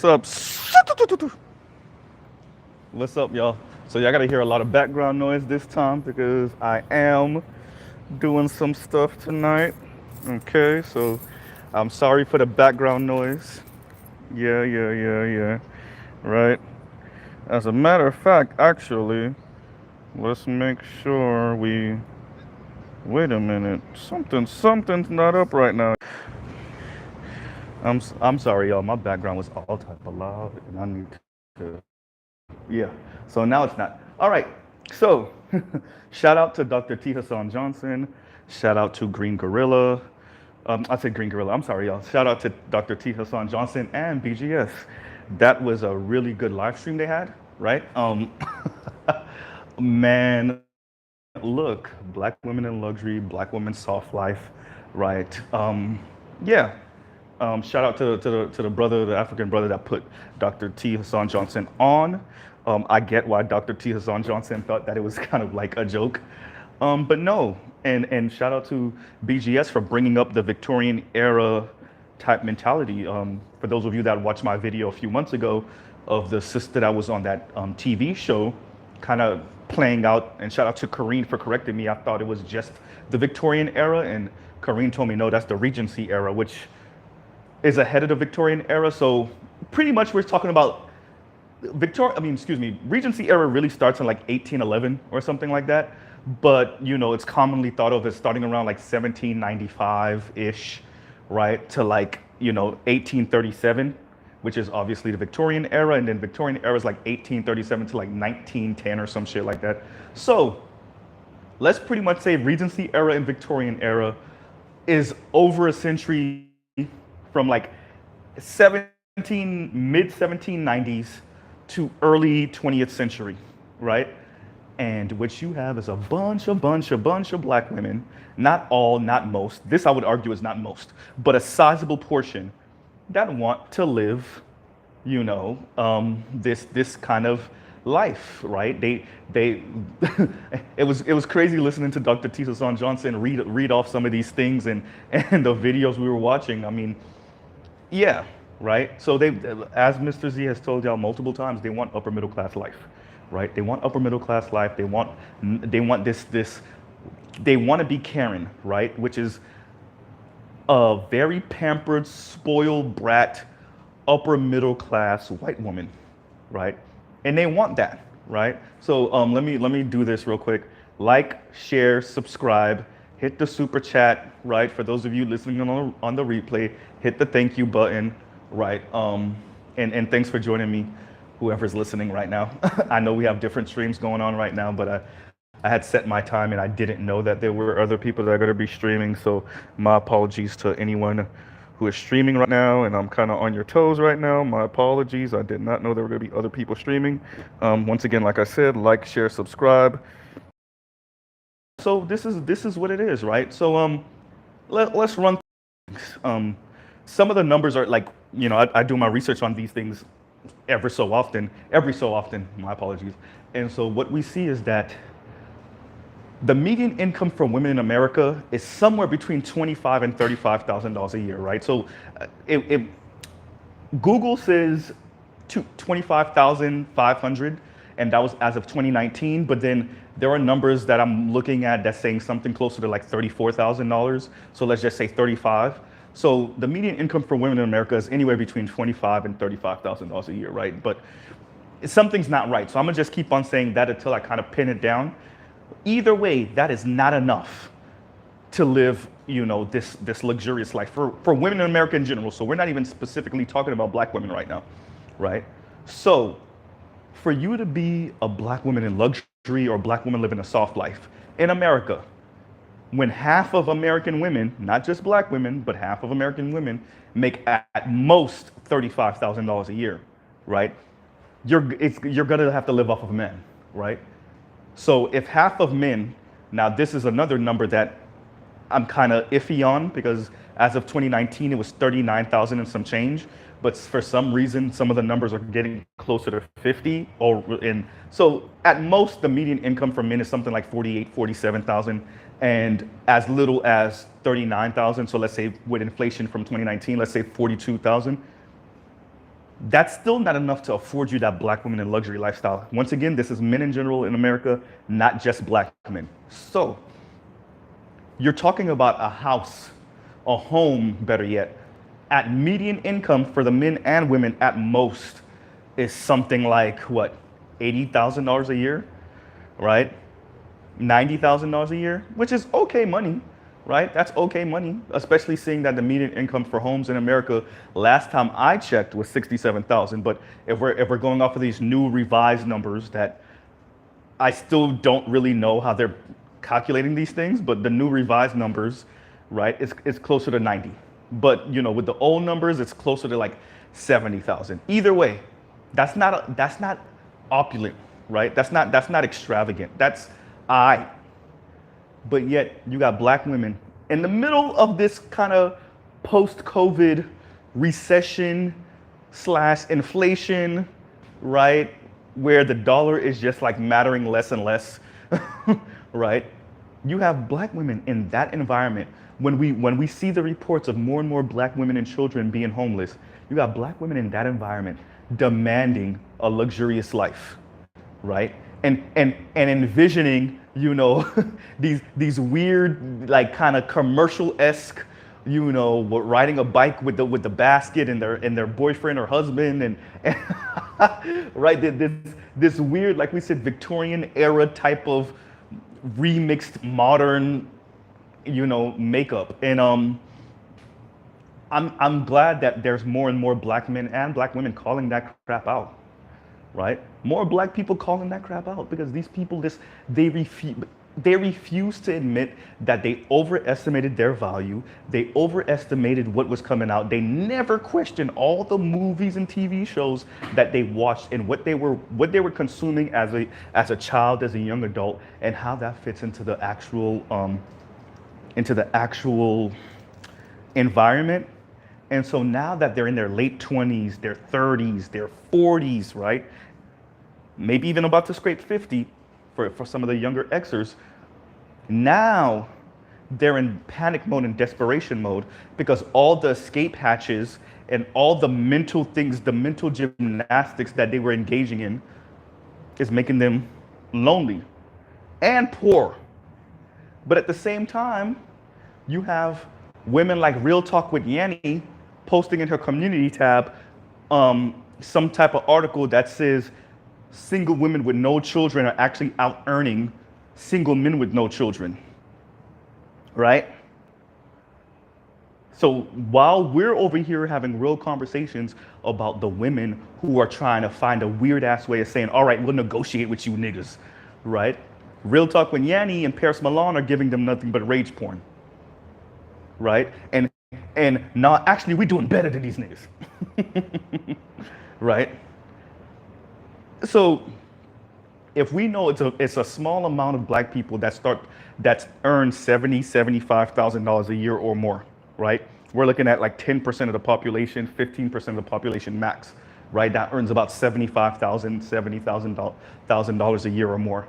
What's up? What's up, y'all? So y'all gotta hear a lot of background noise this time because I am doing some stuff tonight. Okay, so I'm sorry for the background noise. Yeah. Right. As a matter of fact, actually, let's make sure we. Wait a minute. Something's not up right now. I'm sorry, y'all. My background was all type of loud, and I need to. Yeah. So now it's not. All right. So, shout out to Dr. T. Hasan Johnson. Shout out to Green Gorilla. I said Green Gorilla. I'm sorry, y'all. Shout out to Dr. T. Hasan Johnson and BGS. That was a really good live stream they had, right? Man, look, black women in luxury, black women soft life, right? Yeah. Shout out to the brother, the African brother that put Dr. T. Hasan Johnson on. I get why Dr. T. Hasan Johnson thought that it was kind of like a joke, but no. And shout out to BGS for bringing up the Victorian era type mentality. For those of you that watched my video a few months ago of the sister that was on that TV show, kind of playing out, and shout out to Kareen for correcting me. I thought it was just the Victorian era, and Kareen told me no, that's the Regency era, which is ahead of the Victorian era. So pretty much we're talking about Regency era really starts in like 1811 or something like that. But you know, it's commonly thought of as starting around like 1795-ish, right? To like, 1837, which is obviously the Victorian era. And then Victorian era is like 1837 to like 1910 or some shit like that. So let's pretty much say Regency era and Victorian era is over a century, from like mid 1790s to early 20th century, right? And what you have is a bunch of black women, not all, not most. This I would argue is not most, but a sizable portion that want to live, this kind of life, right? They it was crazy listening to Dr. T. Hasan Johnson read off some of these things and the videos we were watching. I mean, yeah, right. So they, as Mr. Z has told y'all multiple times, they want upper middle class life, right? They want upper middle class life. They want this. They want to be Karen, right? Which is a very pampered, spoiled brat, upper middle class white woman, right? And they want that, right? So let me do this real quick. Like, share, subscribe. Hit the super chat, right? For those of you listening on the replay, hit the thank you button, right? And thanks for joining me, whoever's listening right now. I know we have different streams going on right now, but I had set my time and I didn't know that there were other people that are going to be streaming. So my apologies to anyone who is streaming right now, and I'm kind of on your toes right now. My apologies. I did not know there were going to be other people streaming. Once again, like I said, like, share, subscribe. So this is what it is, right? So let's run things. Some of the numbers are like, I do my research on these things every so often, my apologies. And so what we see is that the median income for women in America is somewhere between $25,000 and $35,000 a year, right? So Google says 25,500, and that was as of 2019, but then there are numbers that I'm looking at that's saying something closer to like $34,000. So let's just say 35. So the median income for women in America is anywhere between $25,000 and $35,000 a year, right? But something's not right. So I'm gonna just keep on saying that until I kind of pin it down. Either way, that is not enough to live, this luxurious life for women in America in general. So we're not even specifically talking about black women right now, right? So for you to be a black woman in luxury or black woman living a soft life in America, when half of American women, not just black women, but half of American women make at most $35,000 a year, right? You're gonna have to live off of men, right? So if half of men, now this is another number that I'm kind of iffy on, because as of 2019, it was 39,000 and some change. But for some reason, some of the numbers are getting closer to 50. So at most, the median income for men is something like 48, 47,000, and as little as 39,000. So let's say with inflation from 2019, let's say 42,000. That's still not enough to afford you that black women in luxury lifestyle. Once again, this is men in general in America, not just black men. So you're talking about a house, a home, better yet, at median income for the men and women at most is something like what, $80,000 a year, right? $90,000 a year, which is okay money, right? That's okay money, especially seeing that the median income for homes in America last time I checked was 67,000. But if we're going off of these new revised numbers that I still don't really know how they're calculating these things, but the new revised numbers, right, it's closer to 90. But you know, with the old numbers, it's closer to like 70,000. Either way, that's not opulent, right? That's not extravagant. That's I. But yet you got black women in the middle of this kind of post-COVID recession / inflation, right? Where the dollar is just like mattering less and less, right? You have black women in that environment. When we see the reports of more and more black women and children being homeless, you got black women in that environment demanding a luxurious life, right? And envisioning, you know, these weird, like kind of commercial-esque, you know, riding a bike with the basket and their boyfriend or husband and right, this weird, like we said, Victorian era type of remixed modern, you know, makeup. And I'm glad that there's more and more black men and black women calling that crap out, right? More black people calling that crap out, because these people they refuse to admit that they overestimated their value. They overestimated what was coming out. They never questioned all the movies and TV shows that they watched and what they were consuming as a child, as a young adult, and how that fits into the actual environment. And so now that they're in their late 20s, their 30s, their 40s, right? Maybe even about to scrape 50 for some of the younger Xers, now they're in panic mode and desperation mode, because all the escape hatches and all the mental things, the mental gymnastics that they were engaging in is making them lonely and poor. But at the same time, you have women like Real Talk with Yanni posting in her community tab some type of article that says single women with no children are actually out earning single men with no children, right? So while we're over here having real conversations about the women who are trying to find a weird ass way of saying, all right, we'll negotiate with you niggas, right? Real Talk with Yanni and Paris Milan are giving them nothing but rage porn, right? And now actually we're doing better than these niggas, right? So if we know it's a small amount of black people that earn $75,000 a year or more, right? We're looking at like 10% of the population, 15% of the population max, right? That earns about $75,000, $70,000 a year or more.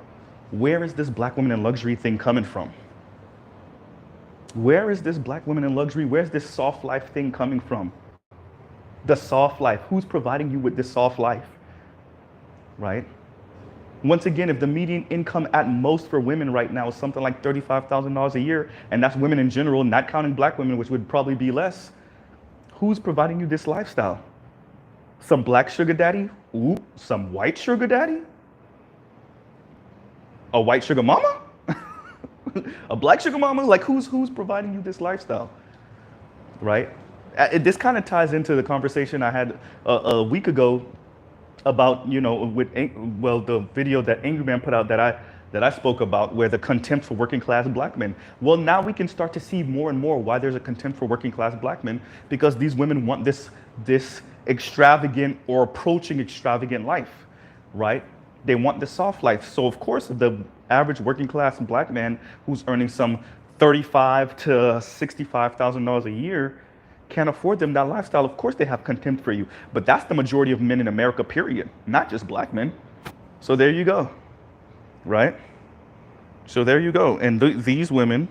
Where is this black women in luxury thing coming from? Where is this black women in luxury? Where's this soft life thing coming from? The soft life. Who's providing you with this soft life? Right? Once again, if the median income at most for women right now is something like $35,000 a year, and that's women in general, not counting black women, which would probably be less, who's providing you this lifestyle? Some black sugar daddy? Ooh, some white sugar daddy? A white sugar mama? A black sugar mama? Like who's providing you this lifestyle, right? This kind of ties into the conversation I had a week ago about, you know, the video that Angry Man put out that I spoke about, where the contempt for working class black men. Well, now we can start to see more and more why there's a contempt for working class black men, because these women want this extravagant or approaching extravagant life, right? They want the soft life. So of course, the average working class black man who's earning some $35,000 to $65,000 a year can't afford them that lifestyle. Of course they have contempt for you, but that's the majority of men in America, period, not just black men. So there you go, right? So there you go. And these women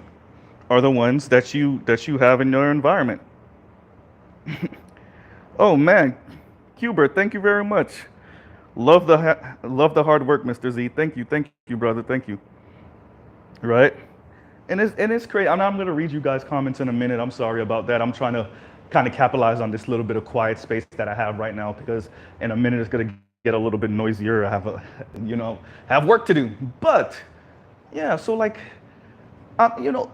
are the ones that you have in your environment. Oh man, Hubert, thank you very much. Love the hard work, Mr. Z. Thank you, brother. Thank you. Right? And it's great. I'm gonna read you guys' comments in a minute. I'm sorry about that. I'm trying to kind of capitalize on this little bit of quiet space that I have right now because in a minute it's gonna get a little bit noisier. I have have work to do. But yeah, so like, you know,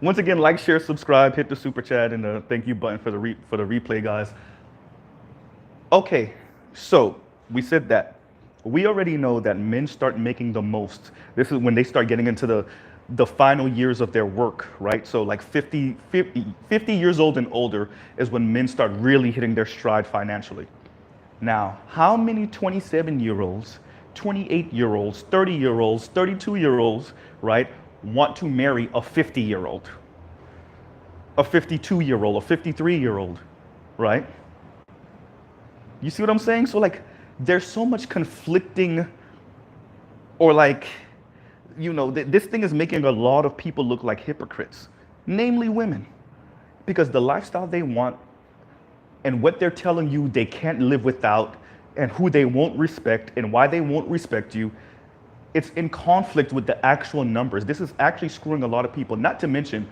once again, like, share, subscribe, hit the super chat and the thank you button for the replay, guys. Okay, so we said that. We already know that men start making the most. This is when they start getting into the final years of their work, right? So like 50 years old and older is when men start really hitting their stride financially. Now, how many 27-year-olds, 28-year-olds, 30-year-olds, 32-year-olds, right, want to marry a 50-year-old, a 52-year-old, a 53-year-old, right? You see what I'm saying? So like, there's so much conflicting, or like, this thing is making a lot of people look like hypocrites, namely women, because the lifestyle they want and what they're telling you they can't live without and who they won't respect and why they won't respect you, it's in conflict with the actual numbers. This is actually screwing a lot of people, not to mention,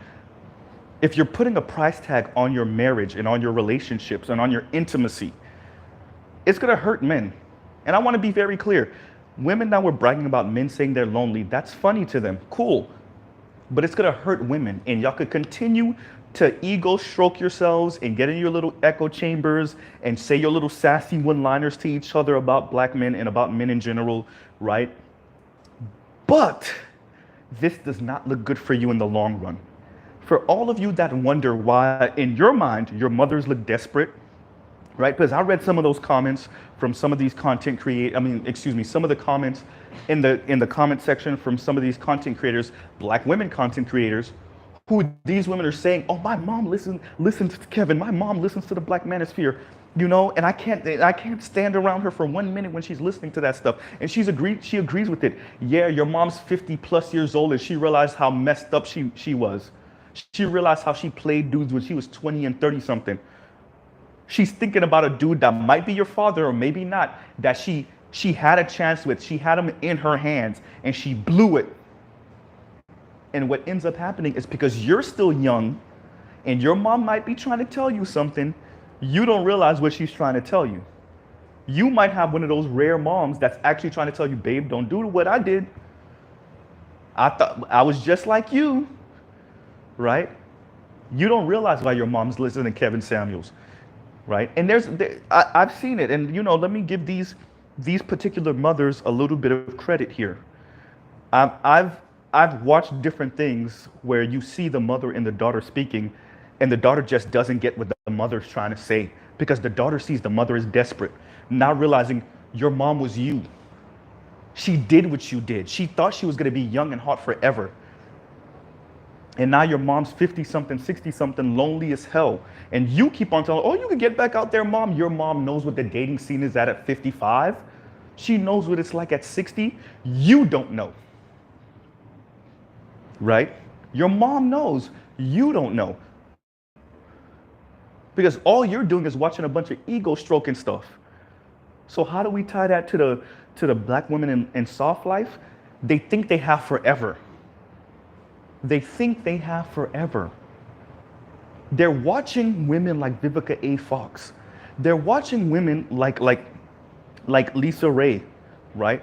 if you're putting a price tag on your marriage and on your relationships and on your intimacy, it's gonna hurt men. And I wanna be very clear. Women that were bragging about men saying they're lonely, that's funny to them, cool. But it's gonna hurt women. And y'all could continue to ego stroke yourselves and get in your little echo chambers and say your little sassy one-liners to each other about black men and about men in general, right? But this does not look good for you in the long run. For all of you that wonder why, in your mind, your mothers look desperate, right? Because I read some of those comments from some of these content some of the comments in the comment section from some of these content creators, black women content creators, who these women are saying, oh, my mom listens to Kevin, my mom listens to the Black Manosphere, and I can't stand around her for 1 minute when she's listening to that stuff. And she agrees with it. Yeah, your mom's 50 plus years old and she realized how messed up she was. She realized how she played dudes when she was 20 and 30 something. She's thinking about a dude that might be your father or maybe not, that she had a chance with. She had him in her hands and she blew it. And what ends up happening is because you're still young and your mom might be trying to tell you something, you don't realize what she's trying to tell you. You might have one of those rare moms that's actually trying to tell you, babe, don't do what I did. I thought I was just like you, right? You don't realize why your mom's listening to Kevin Samuels. Right, and I've seen it, and let me give these particular mothers a little bit of credit here. I've watched different things where you see the mother and the daughter speaking, and the daughter just doesn't get what the mother's trying to say because the daughter sees the mother is desperate, not realizing your mom was you. She did what you did. She thought she was going to be young and hot forever. And now your mom's 50-something, 60-something, lonely as hell. And you keep on telling, oh, you can get back out there, mom. Your mom knows what the dating scene is at 55. She knows what it's like at 60. You don't know. Right? Your mom knows. You don't know. Because all you're doing is watching a bunch of ego stroking stuff. So how do we tie that to the black women in soft life? They think they have forever. They think they have forever. They're watching women like Vivica A. Fox. They're watching women like Lisa Ray, right?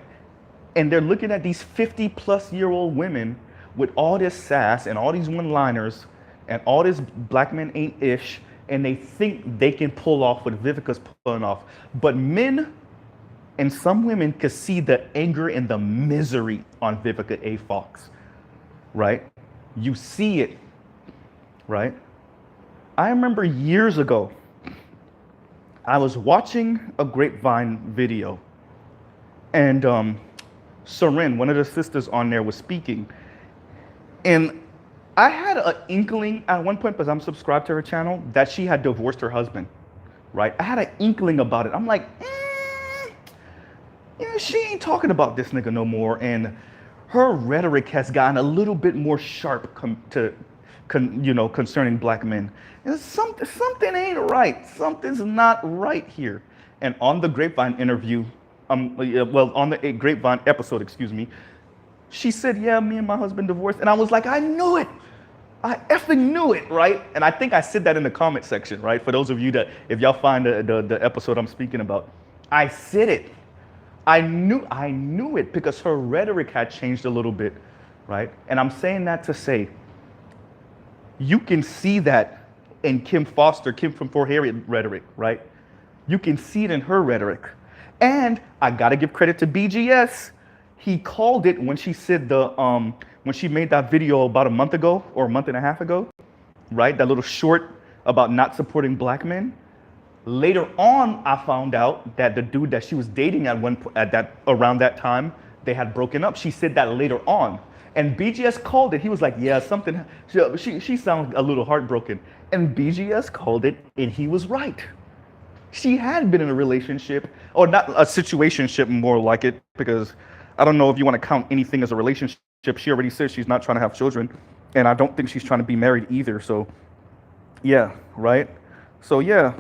And they're looking at these 50-plus-year-old women with all this sass and all these one-liners and all this black men ain't ish, and they think they can pull off what Vivica's pulling off. But men and some women could see the anger and the misery on Vivica A. Fox, right? You see it, right? I remember years ago, I was watching a Grapevine video, and Seren, one of the sisters on there, was speaking. And I had an inkling at one point, because I'm subscribed to her channel, that she had divorced her husband, right? I had an inkling about it. I'm like, she ain't talking about this nigga no more. And her rhetoric has gotten a little bit more sharp concerning black men. And something ain't right. Something's not right here. And on the Grapevine interview, on the Grapevine episode, excuse me, she said, yeah, me and my husband divorced. And I was like, I knew it. I effing knew it, right? And I think I said that in the comment section, right? For those of you that, if y'all find the episode I'm speaking about, I said it. I knew it because her rhetoric had changed a little bit, right? And I'm saying that to say, you can see that in Kim from For Harriet rhetoric, right? You can see it in her rhetoric. And I gotta give credit to BGS. He called it when she said when she made that video about a month ago or a month and a half ago, right? That little short about not supporting black men. Later on, I found out that the dude that she was dating around that time, they had broken up. She said that later on. And BGS called it. He was like, yeah, something, she sounds a little heartbroken. And BGS called it, and he was right. She had been in a relationship, or not a situationship, more like it, because I don't know if you want to count anything as a relationship. She already said she's not trying to have children, and I don't think she's trying to be married either. So, yeah, right? So yeah,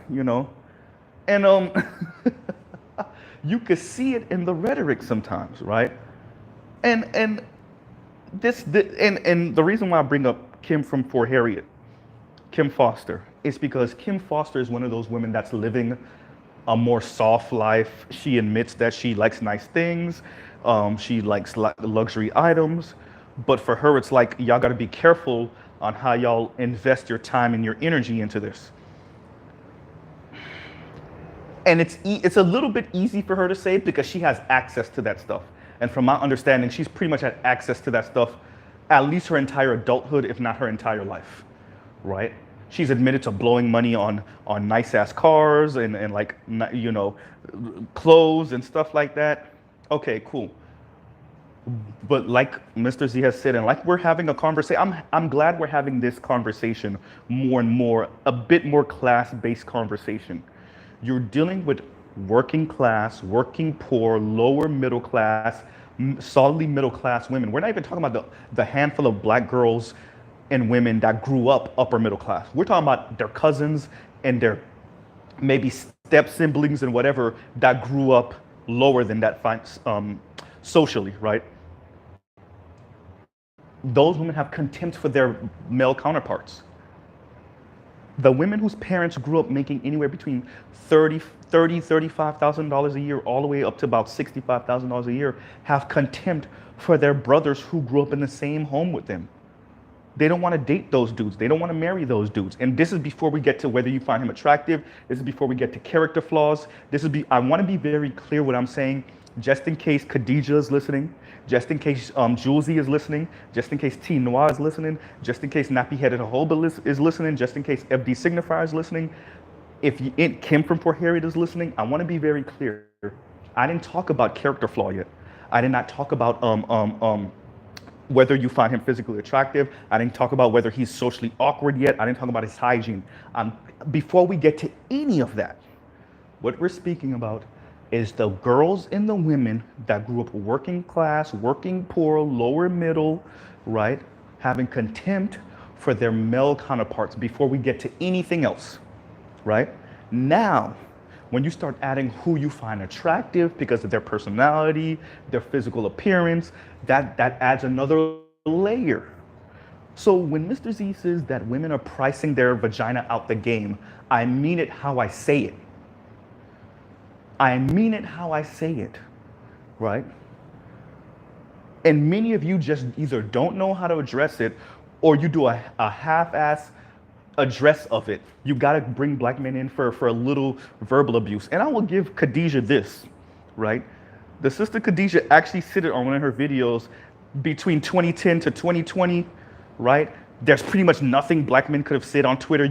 and you could see it in the rhetoric sometimes, right? And the reason why I bring up Kim from For Harriet, Kim Foster, is because Kim Foster is one of those women that's living a more soft life. She admits that she likes nice things. She likes luxury items. But for her, it's like, y'all got to be careful on how y'all invest your time and your energy into this. And it's a little bit easy for her to say because she has access to that stuff. And from my understanding, she's pretty much had access to that stuff at least her entire adulthood, if not her entire life, right? She's admitted to blowing money on nice ass cars and like, clothes and stuff like that. Okay, cool. But like Mr. Z has said, and like we're having a conversation, I'm glad we're having this conversation more and more, a bit more class-based conversation. You're dealing with working class, working poor, lower middle class, solidly middle class women. We're not even talking about the handful of black girls and women that grew up upper middle class. We're talking about their cousins and their maybe step siblings and whatever that grew up lower than that socially, right? Those women have contempt for their male counterparts. The women whose parents grew up making anywhere between $35,000 a year all the way up to about $65,000 a year have contempt for their brothers who grew up in the same home with them. They don't want to date those dudes. They don't want to marry those dudes. And this is before we get to whether you find him attractive. This is before we get to character flaws. I want to be very clear what I'm saying, just in case Khadijah is listening, just in case Julesy is listening, just in case T Noir is listening, just in case Nappy Headed Hoba is listening, just in case FD Signifier is listening. If Kim from For Harriet is listening, I want to be very clear. I didn't talk about character flaw yet. I did not talk about whether you find him physically attractive. I didn't talk about whether he's socially awkward yet. I didn't talk about his hygiene. Before we get to any of that, what we're speaking about is the girls and the women that grew up working class, working poor, lower middle, right? Having contempt for their male counterparts before we get to anything else, right? Now, when you start adding who you find attractive because of their personality, their physical appearance, that adds another layer. So when Mr. Z says that women are pricing their vagina out the game, I mean it how I say it. I mean it how I say it, right? And many of you just either don't know how to address it or you do a half-ass address of it. You gotta bring black men in for a little verbal abuse. And I will give Khadijah this, right? The sister Khadijah actually said it on one of her videos between 2010 to 2020, right? There's pretty much nothing black men could have said on Twitter.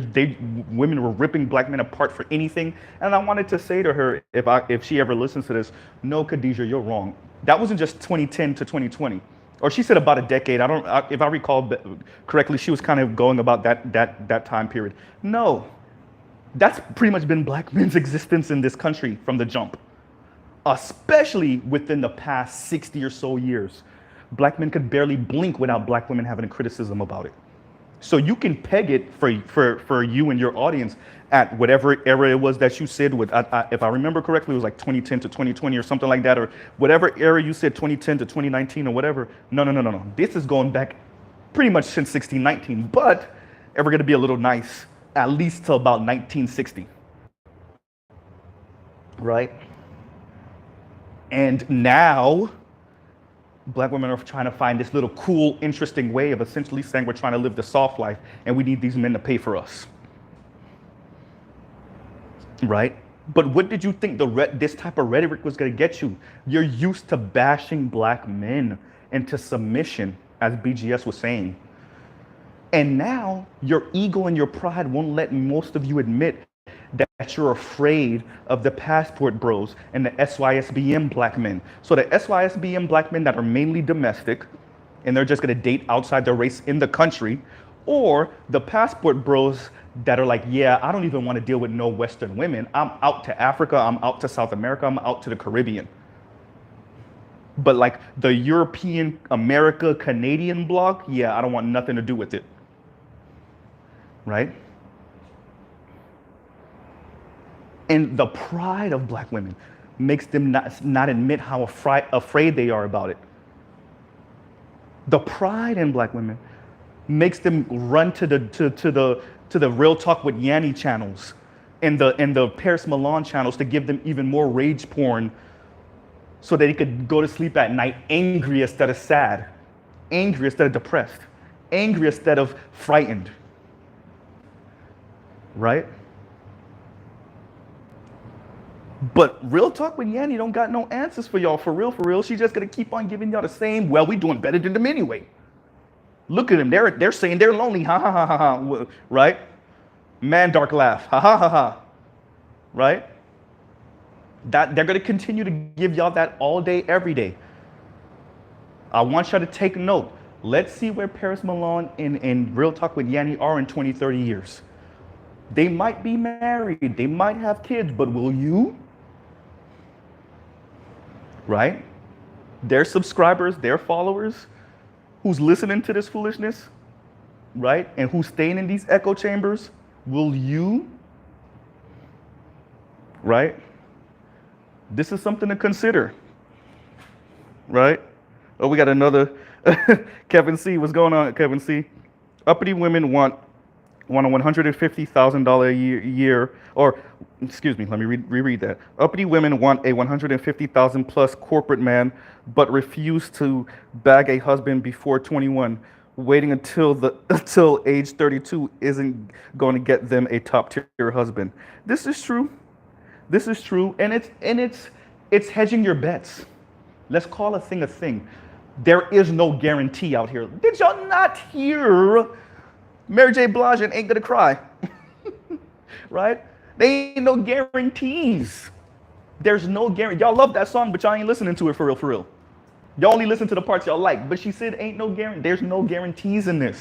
Women were ripping black men apart for anything. And I wanted to say to her, if she ever listens to this, no, Khadijah, you're wrong. That wasn't just 2010 to 2020. Or she said about a decade. If I recall correctly, she was kind of going about that time period. No, that's pretty much been black men's existence in this country from the jump, especially within the past 60 or so years. Black men could barely blink without black women having a criticism about it. So you can peg it for you and your audience at whatever era it was that you said with, if I remember correctly, it was like 2010 to 2020 or something like that, or whatever era you said, 2010 to 2019 or whatever. No. This is going back pretty much since 1619, but if we're gonna be a little nice, at least till about 1960, right? And now, Black women are trying to find this little cool, interesting way of essentially saying we're trying to live the soft life and we need these men to pay for us. Right? But what did you think this type of rhetoric was going to get you? You're used to bashing Black men into submission, as BGS was saying. And now your ego and your pride won't let most of you admit that you're afraid of the passport bros and the SYSBM Black men. So the SYSBM Black men that are mainly domestic and they're just gonna date outside their race in the country, or the passport bros that are like, yeah, I don't even want to deal with no Western women. I'm out to Africa, I'm out to South America, I'm out to the Caribbean. But like the European, America, Canadian bloc, yeah, I don't want nothing to do with it. Right? And the pride of Black women makes them not admit how afraid they are about it. The pride in Black women makes them run to the Real Talk with Yanni channels and the Paris Milan channels to give them even more rage porn so that they could go to sleep at night angry instead of sad, angry instead of depressed, angry instead of frightened. Right? But Real Talk with Yanni don't got no answers for y'all, for real. She's just gonna keep on giving y'all the same, well, we doing better than them anyway. Look at them, they're saying they're lonely, ha ha ha ha ha, right? Man, dark laugh, ha ha ha ha, right? That they're gonna continue to give y'all that all day, every day. I want y'all to take note. Let's see where Paris Milan and Real Talk with Yanni are in 20, 30 years. They might be married, they might have kids, but will you? Right? Their subscribers, their followers, who's listening to this foolishness, right? And who's staying in these echo chambers, will you? Right? This is something to consider. Right? Oh, we got another. Kevin C. What's going on, Kevin C? Uppity women want a $150,000 a year, or excuse me, let me reread that. Uppity women want a $150,000 plus corporate man, but refuse to bag a husband before 21. Waiting until age 32 isn't going to get them a top tier husband. This is true. This is true, and it's hedging your bets. Let's call a thing a thing. There is no guarantee out here. Did y'all not hear Mary J. Blige ain't gonna cry? Right? They ain't no guarantees. There's no guarantee. Y'all love that song, but y'all ain't listening to it for real. Y'all only listen to the parts y'all like. But she said ain't no guarantee. There's no guarantees in this.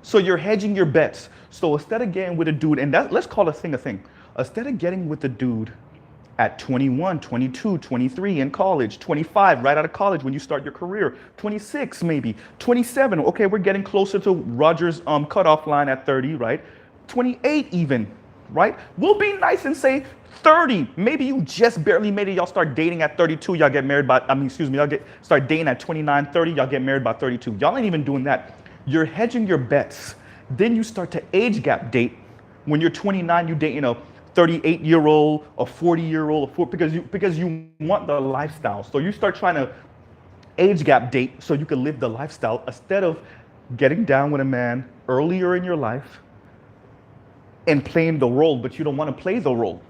So you're hedging your bets. So instead of getting with a dude, and let's call a thing. Instead of getting with the dude at 21, 22, 23 in college, 25 right out of college when you start your career, 26 maybe, 27, okay, we're getting closer to Roger's cutoff line at 30, right? 28 even, right? We'll be nice and say 30. Maybe you just barely made it. Y'all start dating at 32. Y'all get married by, y'all start dating at 29, 30. Y'all get married by 32. Y'all ain't even doing that. You're hedging your bets. Then you start to age gap date. When you're 29, you date, 38-year-old, a 40-year-old, because you want the lifestyle. So you start trying to age gap date so you can live the lifestyle instead of getting down with a man earlier in your life and playing the role, but you don't want to play the role.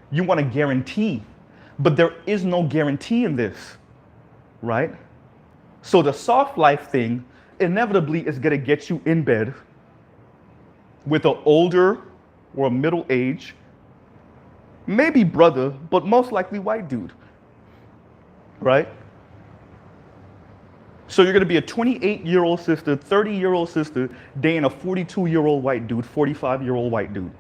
You want a guarantee, but there is no guarantee in this, right? So the soft life thing inevitably is gonna get you in bed with an older or a middle age, maybe brother, but most likely white dude, right? So you're gonna be a 28-year-old sister, 30-year-old sister, dating a 42-year-old white dude, 45-year-old white dude.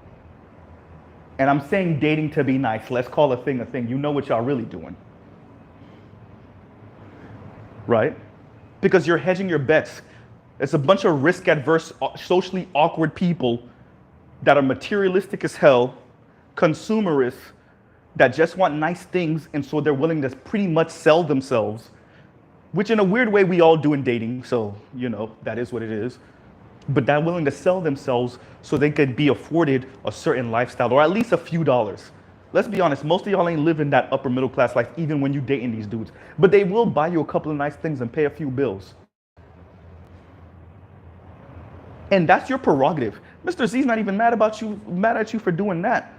And I'm saying dating to be nice. Let's call a thing a thing. You know what y'all really doing, right? Because you're hedging your bets. It's a bunch of risk-adverse, socially awkward people that are materialistic as hell, consumerists, that just want nice things, and so they're willing to pretty much sell themselves, which in a weird way we all do in dating, so, that is what it is. But they're willing to sell themselves so they could be afforded a certain lifestyle, or at least a few dollars. Let's be honest, most of y'all ain't living that upper middle class life, even when you dating these dudes. But they will buy you a couple of nice things and pay a few bills. And that's your prerogative. Mr. Z's not even mad at you for doing that.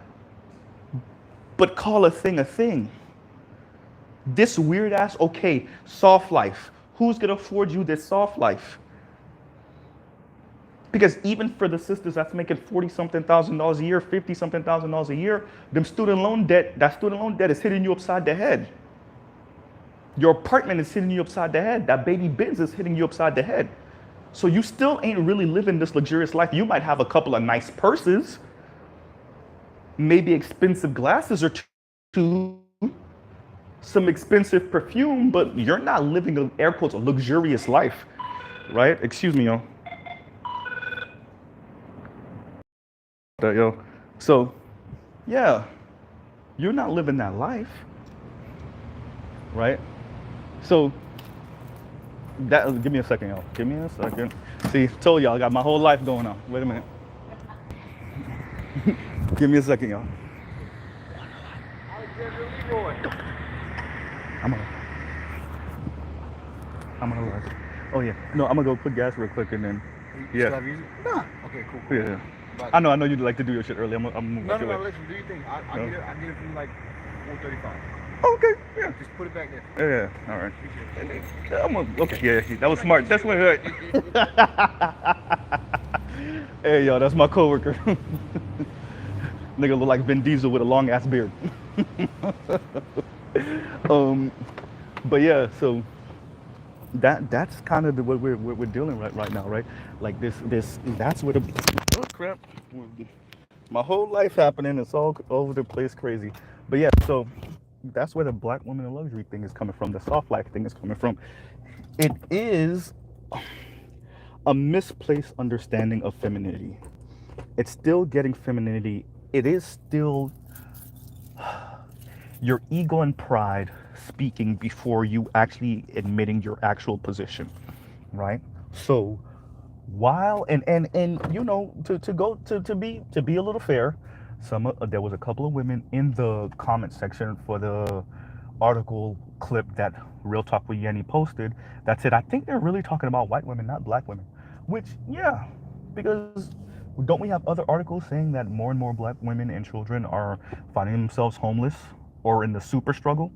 But call a thing a thing. This weird ass, okay, soft life. Who's gonna afford you this soft life? Because even for the sisters that's making $40-something thousand a year, $50-something thousand a year, that student loan debt is hitting you upside the head. Your apartment is hitting you upside the head. That baby Benz is hitting you upside the head. So you still ain't really living this luxurious life. You might have a couple of nice purses, maybe expensive glasses or two, some expensive perfume, but you're not living an air quotes a luxurious life, right? Excuse me, yo. So, yeah, you're not living that life, right? So, give me a second, y'all. Give me a second. See, told y'all I got my whole life going on. Wait a minute. Give me a second, y'all. I'm gonna look. Oh yeah. No, I'm gonna go put gas real quick and then. Yeah. Nah. Okay, cool. Yeah. I know you'd like to do your shit early. I'm moving. No, listen, do your thing. I get it from like 4:35. Okay, yeah. Just put it back there. Yeah, all right. Okay, yeah, that was smart. That's what hurt. Hey, yo, that's my coworker. Nigga look like Vin Diesel with a long ass beard. But yeah, so that's kind of what we're dealing right now, right? Like that's what oh crap, my whole life happening. It's all over the place, crazy. But yeah, so that's where the black woman in luxury thing is coming from. The soft life thing is coming from. It is a misplaced understanding of femininity. It's still getting femininity. It is still your ego and pride speaking before you actually admitting your actual position, right? So while and to be a little fair, there was a couple of women in the comment section for the article clip that Real Talk with Yenny posted that said, I think they're really talking about white women, not black women. Which, yeah, because don't we have other articles saying that more and more black women and children are finding themselves homeless or in the super struggle?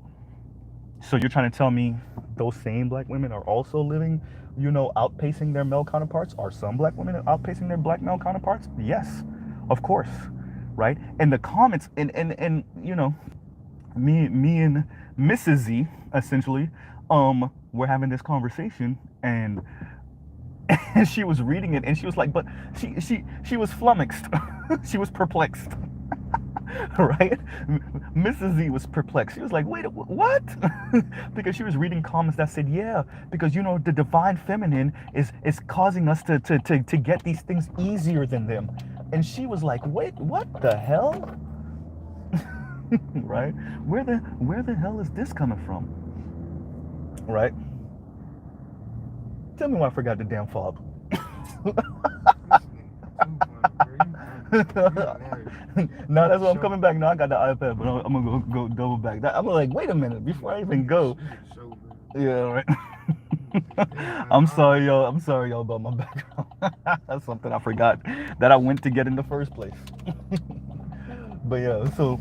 So you're trying to tell me those same black women are also living, outpacing their male counterparts? Are some black women outpacing their black male counterparts? Yes, of course, right? And the comments, and me and Mrs. Z, essentially, we're having this conversation, and she was reading it, and she was like, but she was flummoxed. She was perplexed. Right? Mrs. Z was perplexed. She was like, wait, what? Because she was reading comments that said, yeah, because the divine feminine is causing us to get these things easier than them. And she was like, wait, what the hell? Right? Where the hell is this coming from? Right? Tell me why I forgot the damn fob. No, that's why I'm coming back. No, I got the iPad, but I'm gonna go double back. I'm like, wait a minute, before I even go. Yeah, right. I'm sorry, y'all, about my background. That's something I forgot that I went to get in the first place. But so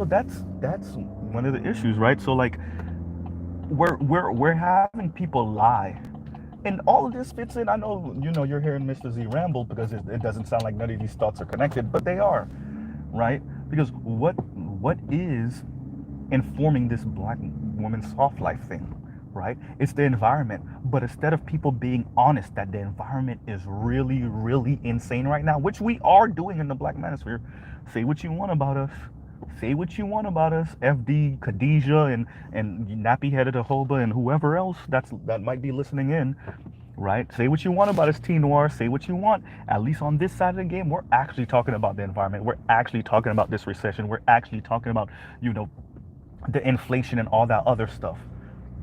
that's one of the issues, right? So like, we're having people lie. And all of this fits in. I know, you're hearing Mr. Z ramble because it doesn't sound like none of these thoughts are connected, but they are, right? Because what is informing this black woman soft life thing, right? It's the environment. But instead of people being honest that the environment is really, really insane right now, which we are doing in the black manosphere, say what you want about us. Say what you want about us, FD, Khadijah, and nappy-headed Ahoba, and whoever else that might be listening in. right? Say what you want about his teen noir, say what you want. At least on this side of the game, we're actually talking about the environment. We're actually talking about this recession. We're actually talking about, you know, the inflation and all that other stuff,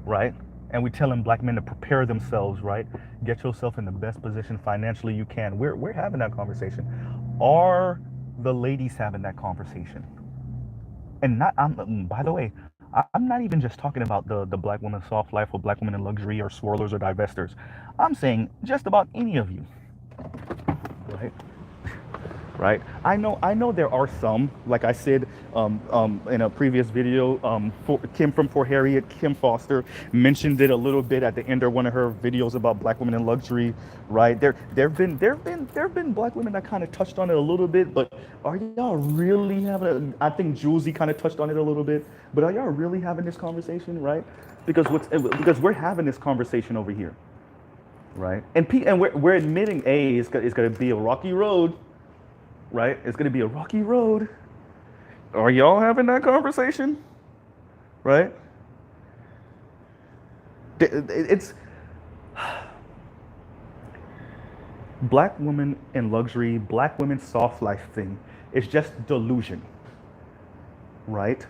right? And we telling black men to prepare themselves, right? Get yourself in the best position financially you can. We're having that conversation. Are the ladies having that conversation? And not, by the way, I'm not even just talking about the black woman soft life or black women in luxury or swirlers or divestors. I'm saying just about any of you, right? Right? I know there are some, like I said in a previous video, Kim from For Harriet, Kim Foster mentioned it a little bit at the end of one of her videos about black women in luxury, right? There have been black women that kind of touched on it a little bit, but are y'all really having I think Julesy kind of touched on it a little bit, but are y'all really having this conversation, right? Because we're having this conversation over here, right? And we're admitting, it's gonna be a rocky road, right? It's going to be a rocky road. Are y'all having that conversation? Right? It's black women in luxury, black women soft life thing. It's just delusion, right?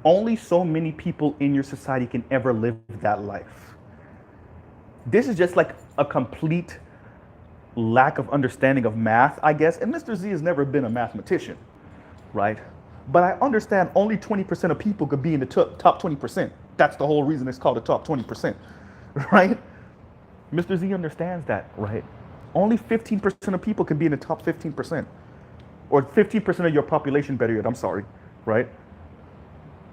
Only so many people in your society can ever live that life. This is just like a complete lack of understanding of math, I guess. And Mr. Z has never been a mathematician, right? But I understand only 20% of people could be in the top 20%. That's the whole reason it's called the top 20%, right? Mr. Z understands that, right? Only 15% of people can be in the top 15%, or 15% of your population, better yet, I'm sorry, right?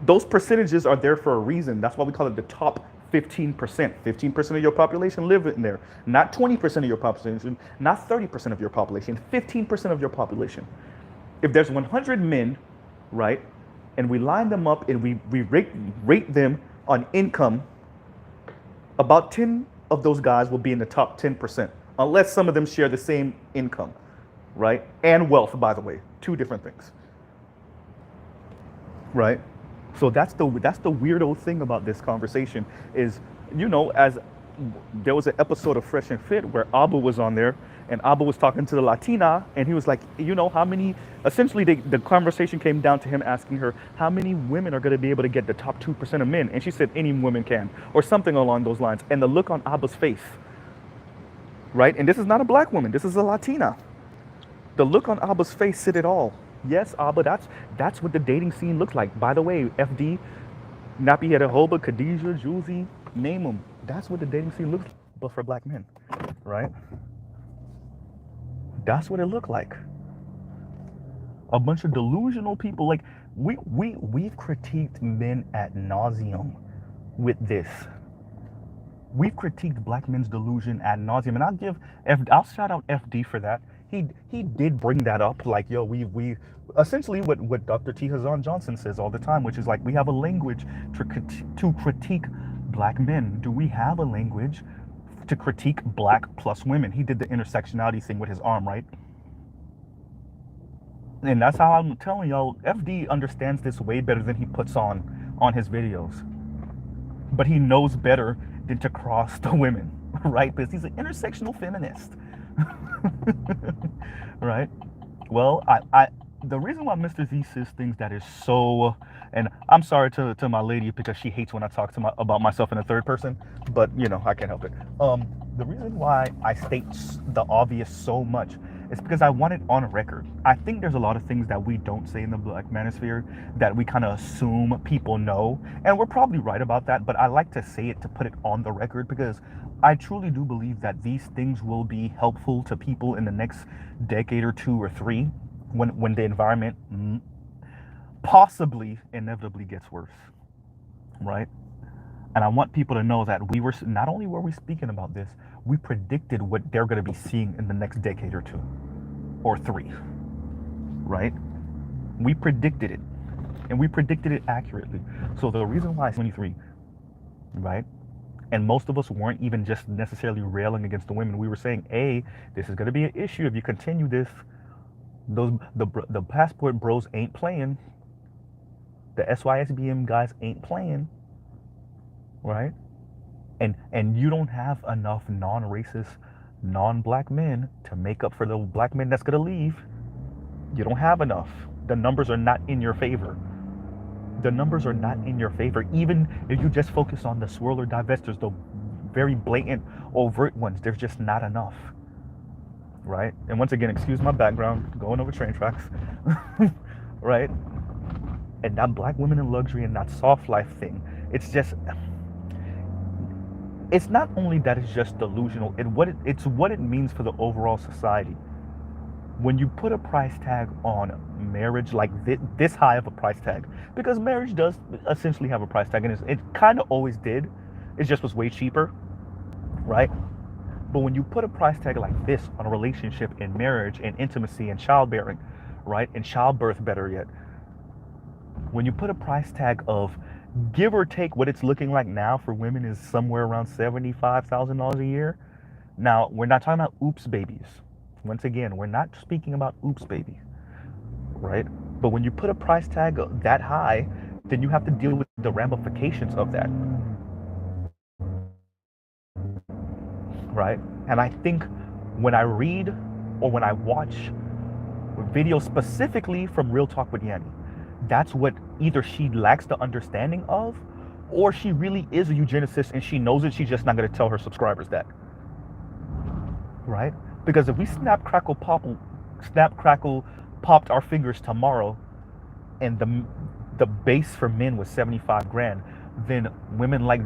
Those percentages are there for a reason. That's why we call it the top 15%. 15% of your population live in there. Not 20% of your population, not 30% of your population, 15% of your population. If there's 100 men, right, and we line them up and we rate them on income, about 10 of those guys will be in the top 10%, unless some of them share the same income, right? And wealth, by the way, two different things, right? So that's the weirdo thing about this conversation is, you know, as there was an episode of Fresh and Fit where Abba was on there, and Abba was talking to the Latina, and he was like, you know, how many, essentially the conversation came down to him asking her, how many women are going to be able to get the top 2% of men? And she said, any woman can, or something along those lines. And the look on Abba's face, right? And this is not a black woman, this is a Latina. The look on Abba's face said it all. Yes, Abba, that's what the dating scene looks like. By the way, FD, Nappy Head Hoba, Khadijah, Julesy, name them. That's what the dating scene looks like, but for black men, right? That's what it looked like. A bunch of delusional people. Like we've critiqued men ad nauseum with this. We've critiqued black men's delusion ad nauseum, and I'll shout out FD for that. He did bring that up, like, yo, we essentially what Dr. T. Hasan Johnson says all the time, which is like, we have a language to critique black men. Do we have a language to critique black plus women? He did the intersectionality thing with his arm, right? And that's how I'm telling y'all, FD understands this way better than he puts on his videos. But he knows better than to cross the women, right? Because he's an intersectional feminist. Right? Well, the reason why Mr. Z says things that is so, and I'm sorry to my lady because she hates when I talk about myself in the third person, but you know, I can't help it. The reason why I state the obvious so much is because I want it on record. I think there's a lot of things that we don't say in the black manosphere that we kind of assume people know, and we're probably right about that, but I like to say it to put it on the record because I truly do believe that these things will be helpful to people in the next decade or two or three when the environment possibly inevitably gets worse, right? And I want people to know that not only were we speaking about this, we predicted what they're going to be seeing in the next decade or two or three, right? We predicted it, and we predicted it accurately. So the reason why it's 23, right? And most of us weren't even just necessarily railing against the women. We were saying, hey, this is going to be an issue if you continue this. The passport bros ain't playing. The SYSBM guys ain't playing, right? And you don't have enough non-racist, non-black men to make up for the black men that's gonna leave. You don't have enough. The numbers are not in your favor. The numbers are not in your favor. Even if you just focus on the swirler divestors, the very blatant, overt ones, there's just not enough. Right? And once again, excuse my background, going over train tracks. Right? And that black women in luxury and that soft life thing, it's just, it's not only that it's just delusional, it's what it means for the overall society. When you put a price tag on marriage, like this high of a price tag, because marriage does essentially have a price tag, and it kind of always did, it just was way cheaper, right? But when you put a price tag like this on a relationship and marriage and intimacy and childbearing, right, and childbirth, better yet, when you put a price tag of, give or take, what it's looking like now for women is somewhere around $75,000 a year. Now, we're not talking about oops babies. Once again, we're not speaking about oops babies, right? But when you put a price tag that high, then you have to deal with the ramifications of that, right? And I think when I read or when I watch videos specifically from Real Talk with Yanni, that's what either she lacks the understanding of, or she really is a eugenicist and she knows it, she's just not going to tell her subscribers that, right? Because if we snap, crackle, popped our fingers tomorrow, and the base for men was 75 grand, then women like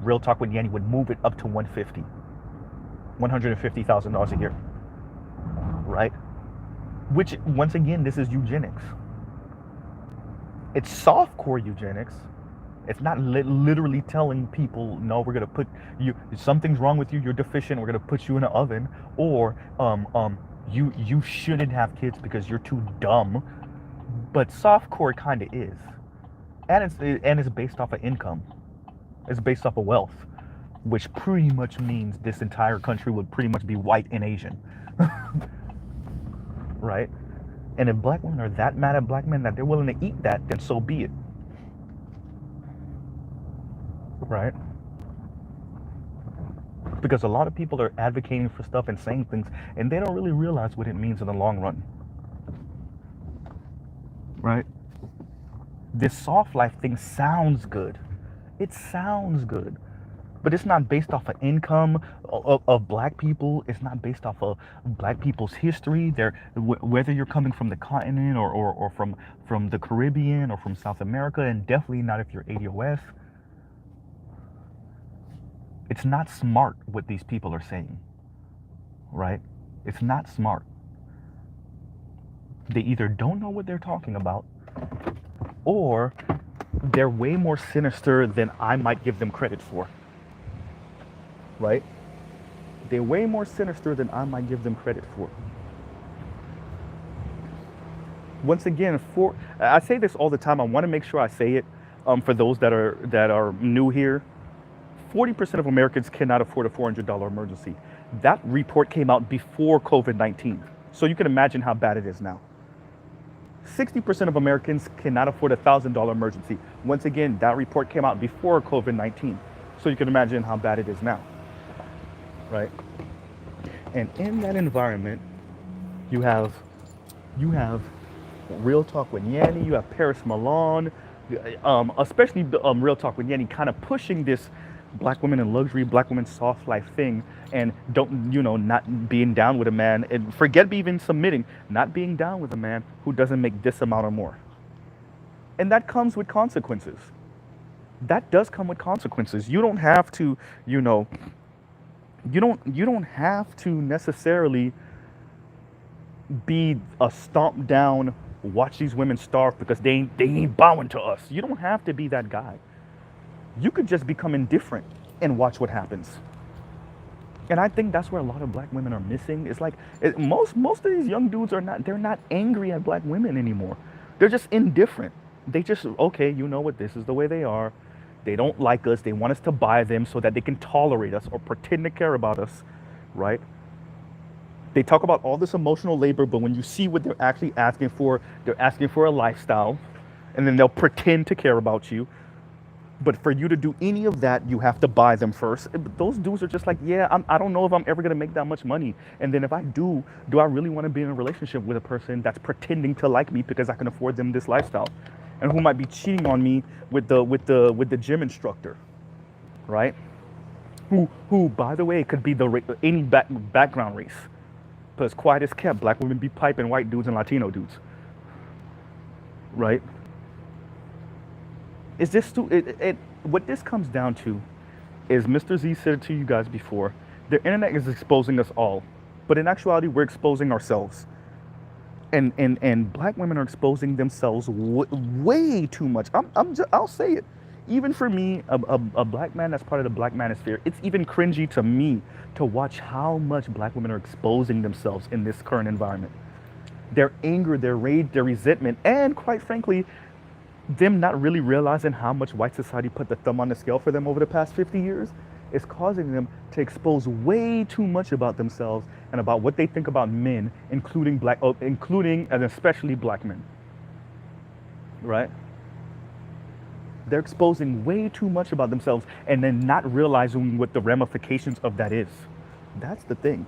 Real Talk with Yanni would move it up to $150,000 a year, right? Which, once again, this is eugenics. It's softcore eugenics. It's not literally telling people, no, we're gonna put you, something's wrong with you, you're deficient, we're gonna put you in an oven, or you shouldn't have kids because you're too dumb. But softcore kind of is, and it's based off of income. It's based off of wealth, which pretty much means this entire country would pretty much be white and Asian, right? And if black women are that mad at black men that they're willing to eat that, then so be it. Right? Because a lot of people are advocating for stuff and saying things, and they don't really realize what it means in the long run. Right? This soft life thing sounds good. It sounds good. But it's not based off of income of black people. It's not based off of black people's history. Whether you're coming from the continent or from the Caribbean or from South America, and definitely not if you're ADOS. It's not smart what these people are saying, right? It's not smart. They either don't know what they're talking about, or they're way more sinister than I might give them credit for. Right? They're way more sinister than I might give them credit for. Once again, I say this all the time. I want to make sure I say it for those that are new here. 40% of Americans cannot afford a $400 emergency. That report came out before COVID-19. So you can imagine how bad it is now. 60% of Americans cannot afford a $1,000 emergency. Once again, that report came out before COVID-19. So you can imagine how bad it is now. Right? And in that environment, you have Real Talk with Yanni, you have Paris Milan, especially Real Talk with Yanni kind of pushing this black women in luxury, black women soft life thing, and not being down with a man, and forget even submitting, not being down with a man who doesn't make this amount or more. And that comes with consequences. That does come with consequences. You don't have to, you don't have to necessarily be a stomp down, watch these women starve because they ain't bowing to us. You don't have to be that guy. You could just become indifferent and watch what happens. And I think that's where a lot of black women are missing. It's like most of these young dudes they're not angry at black women anymore. They're just indifferent. They just, okay, you know what, this is the way they are. They don't like us. They want us to buy them so that they can tolerate us or pretend to care about us, right? They talk about all this emotional labor, but when you see what they're actually asking for, they're asking for a lifestyle, and then they'll pretend to care about you. But for you to do any of that, you have to buy them first. But those dudes are just like, yeah, I don't know if I'm ever gonna make that much money. And then if I do I really want to be in a relationship with a person that's pretending to like me because I can afford them this lifestyle, and who might be cheating on me with the gym instructor, right? Who by the way could be any background race, because quiet as kept, black women be piping white dudes and Latino dudes, right? Is this what this comes down to is Mr. Z said it to you guys before. The internet is exposing us all, but in actuality, we're exposing ourselves. And black women are exposing themselves way too much. I'll say it. Even for me, a black man that's part of the black manosphere, it's even cringy to me to watch how much black women are exposing themselves in this current environment. Their anger, their rage, their resentment, and quite frankly, them not really realizing how much white society put the thumb on the scale for them over the past 50 years is causing them to expose way too much about themselves and about what they think about men, including and especially black men, right? They're exposing way too much about themselves and then not realizing what the ramifications of that is. That's the thing.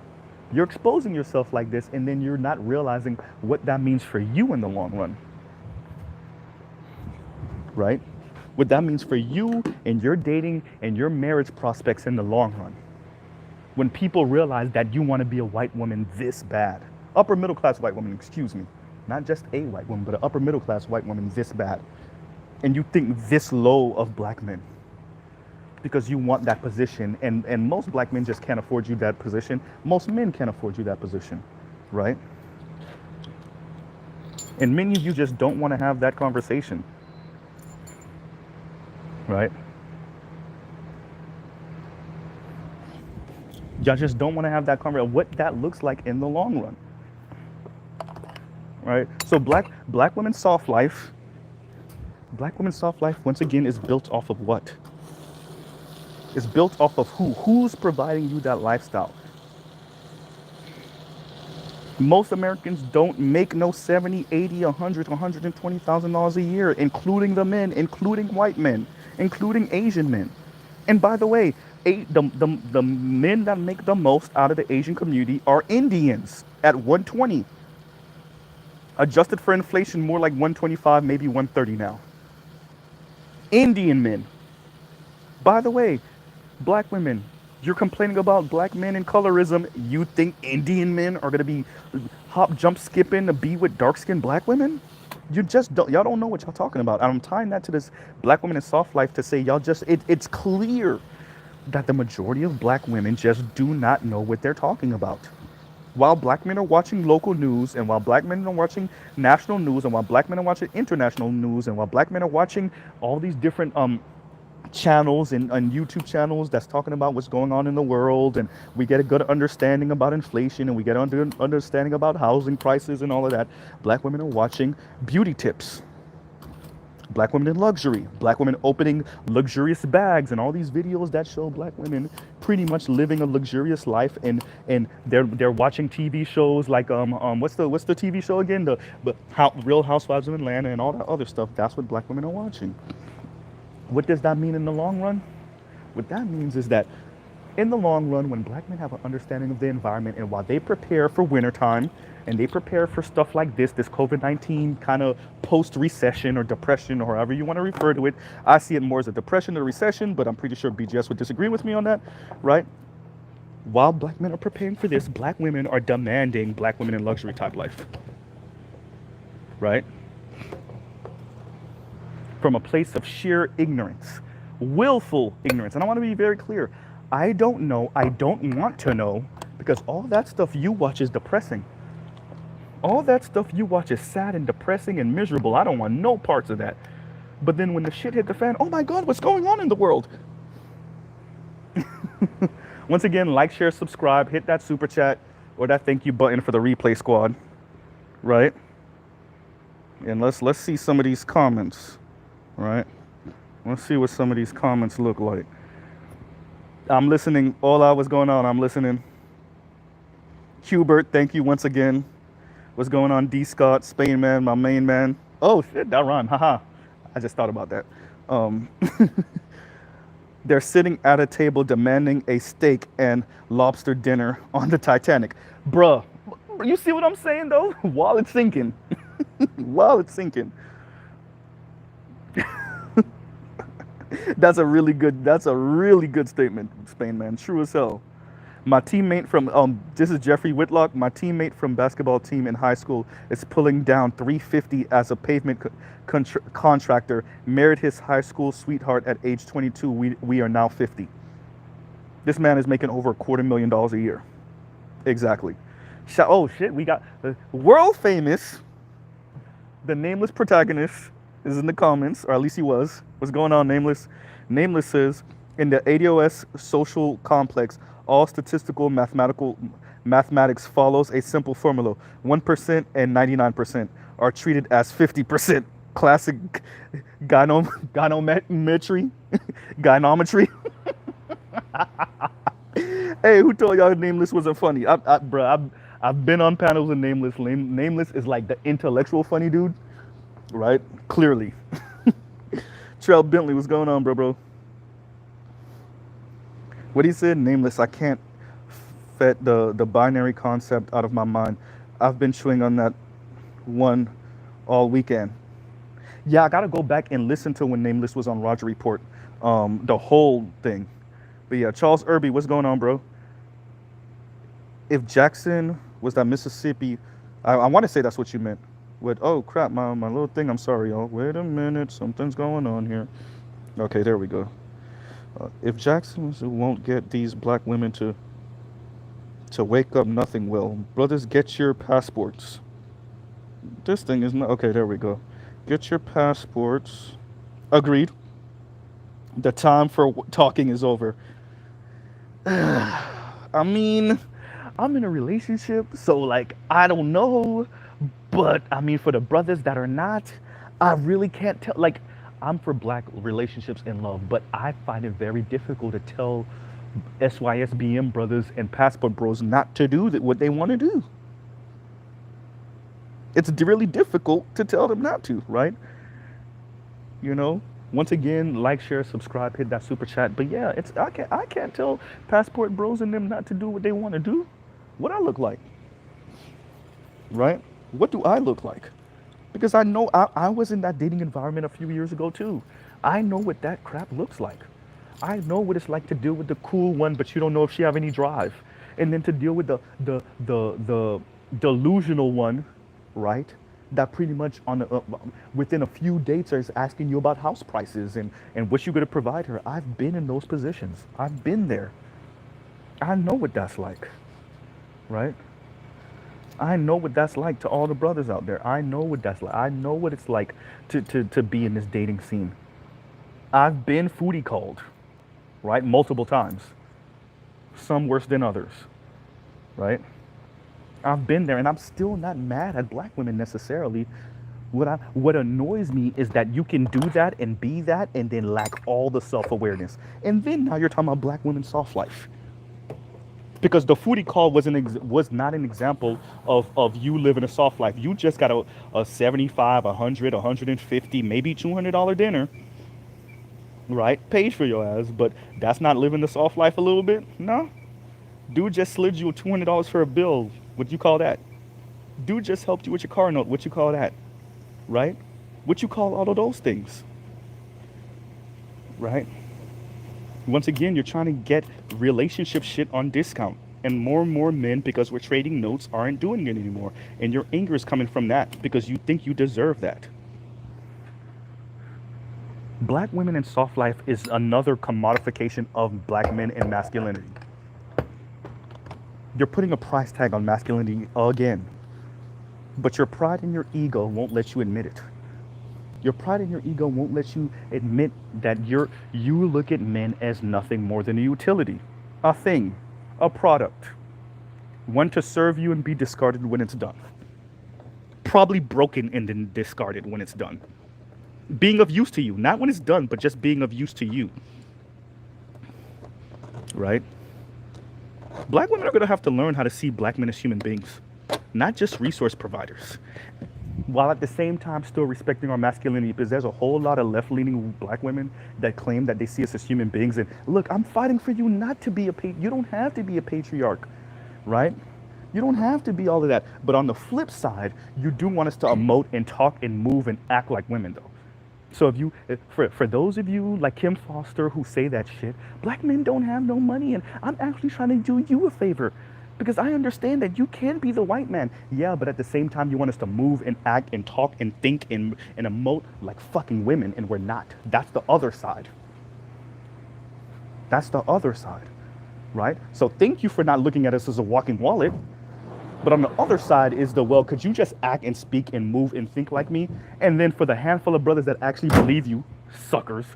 You're exposing yourself like this and then you're not realizing what that means for you in the long run. Right? What that means for you and your dating and your marriage prospects in the long run. When people realize that you want to be a white woman this bad, upper middle class white woman, excuse me, not just a white woman, but an upper middle class white woman this bad, and you think this low of black men because you want that position, and most black men just can't afford you that position. Most men can't afford you that position, right? And many of you just don't want to have that conversation. Right? Y'all just don't want to have that conversation, what that looks like in the long run. Right? So black women's soft life, once again, is built off of what? It's built off of who? Who's providing you that lifestyle? Most Americans don't make no 70, 80, 100, $120,000 a year, including the men, including white men, including Asian men. And by the way, the men that make the most out of the Asian community are Indians at 120. Adjusted for inflation, more like 125, maybe 130 now. Indian men. By the way, black women, you're complaining about black men and colorism. You think Indian men are gonna be hop, jump, skipping to be with dark-skinned black women? Y'all don't know what y'all talking about. I'm tying that to this black women and soft life to say it's clear that the majority of black women just do not know what they're talking about. While black men are watching local news, and while black men are watching national news, and while black men are watching international news, and while black men are watching all these different channels and YouTube channels that's talking about what's going on in the world, and we get a good understanding about inflation, and we get an understanding about housing prices and all of that, black women are watching beauty tips, black women in luxury, black women opening luxurious bags, and all these videos that show black women pretty much living a luxurious life, and they're watching TV shows like what's the TV show again, Real Housewives of Atlanta and all that other stuff. That's what black women are watching. What does that mean in the long run? What that means is that in the long run, when black men have an understanding of the environment, and while they prepare for wintertime and they prepare for stuff like this COVID-19 kind of post-recession or depression, or however you want to refer to it, I see it more as a depression or recession, but I'm pretty sure BGS would disagree with me on that, right? While black men are preparing for this, black women are demanding black women in luxury type life, right? From a place of sheer ignorance, willful ignorance. And I want to be very clear. I don't know, I don't want to know, because all that stuff you watch is depressing. All that stuff you watch is sad and depressing and miserable. I don't want no parts of that. But then when the shit hit the fan, oh my God, what's going on in the world? Once again, like, share, subscribe, hit that super chat or that thank you button for the replay squad, right? And let's see some of these comments. Right? Let's see what some of these comments look like. I'm listening. All what's going on? I'm listening. Hubert, thank you once again. What's going on? D. Scott, Spain man, my main man. Oh shit, that rhymed. Haha. I just thought about that. They're sitting at a table demanding a steak and lobster dinner on the Titanic. Bruh, you see what I'm saying though? While it's sinking. While it's sinking. That's a really good statement, Spain man. True as hell. My teammate from this is Jeffrey Whitlock. My teammate from basketball team in high school is pulling down 350 as a pavement contractor. Married his high school sweetheart at age 22. We are now 50. This man is making over $250,000 a year. Exactly. Oh shit, we got the world famous, the nameless protagonist is in the comments, or at least he was. What's going on, Nameless? Nameless says, in the ADOS social complex, all statistical mathematics follows a simple formula. 1% and 99% are treated as 50%. Classic gynometry. Gynometry. Hey, who told y'all Nameless wasn't funny? I've been on panels with Nameless. Nameless is like the intellectual funny dude, right? Clearly. Trell Bentley, what's going on, bro? What he said, Nameless, I can't fit the binary concept out of my mind. I've been chewing on that one all weekend. Yeah, I gotta go back and listen to when Nameless was on Roger Report, the whole thing. But yeah, Charles Irby, what's going on, bro? If Jackson was that Mississippi, I want to say that's what you meant. With, oh crap, my little thing, I'm sorry, y'all. Wait a minute, something's going on here. Okay, there we go. If Jackson won't get these black women to wake up, nothing will. Brothers, get your passports. This thing is not, okay, there we go. Get your passports. Agreed. The time for talking is over. I mean, I'm in a relationship, so like, I don't know. But I mean, for the brothers that are not, I really can't tell. Like, I'm for black relationships and love, but I find it very difficult to tell SYSBM brothers and passport bros not to do what they want to do. It's really difficult to tell them not to, right? You know, once again, like, share, subscribe, hit that super chat. But yeah, I can't tell passport bros and them not to do what they want to do. What I look like, right? What do I look like? Because I know I was in that dating environment a few years ago too. I know what that crap looks like. I know what it's like to deal with the cool one, but you don't know if she have any drive. And then to deal with the delusional one, right? That pretty much within a few dates is asking you about house prices and what you're gonna provide her. I've been in those positions. I've been there. I know what that's like, right? I know what that's like to all the brothers out there. I know what that's like. I know what it's like to be in this dating scene. I've been foodie called, right? Multiple times. Some worse than others, right? I've been there, and I'm still not mad at black women necessarily. What annoys me is that you can do that and be that and then lack all the self-awareness. And then now you're talking about black women's soft life. Because the foodie call was not an example of you living a soft life. You just got a 75, 100, 150, maybe $200 dinner, right? Paid for your ass, but that's not living the soft life a little bit? No. Dude just slid you $200 for a bill. What you call that? Dude just helped you with your car note. What you call that? Right? What you call all of those things? Right? Once again, you're trying to get relationship shit on discount. And more men, because we're trading notes, aren't doing it anymore. And your anger is coming from that because you think you deserve that. Black women in soft life is another commodification of black men and masculinity. You're putting a price tag on masculinity again. But your pride and your ego won't let you admit it. Your pride and your ego won't let you admit that you look at men as nothing more than a utility, a thing, a product, one to serve you and be discarded when it's done. Probably broken and then discarded when it's done. Being of use to you, not when it's done, but just being of use to you. Right? Black women are going to have to learn how to see black men as human beings, not just resource providers. while at the same time still respecting our masculinity, because there's a whole lot of left-leaning black women that claim that they see us as human beings. And look, I'm fighting for you not to be you don't have to be a patriarch, right? You don't have to be all of that. But on the flip side, you do want us to emote and talk and move and act like women, though. So if you, for those of you like Kim Foster who say that shit, black men don't have no money, and I'm actually trying to do you a favor, because I understand that you can be the white man. Yeah, but at the same time, you want us to move and act and talk and think and emote like fucking women, and we're not. That's the other side. That's the other side, right? So thank you for not looking at us as a walking wallet. But on the other side is the, well, could you just act and speak and move and think like me? And then for the handful of brothers that actually believe you, suckers,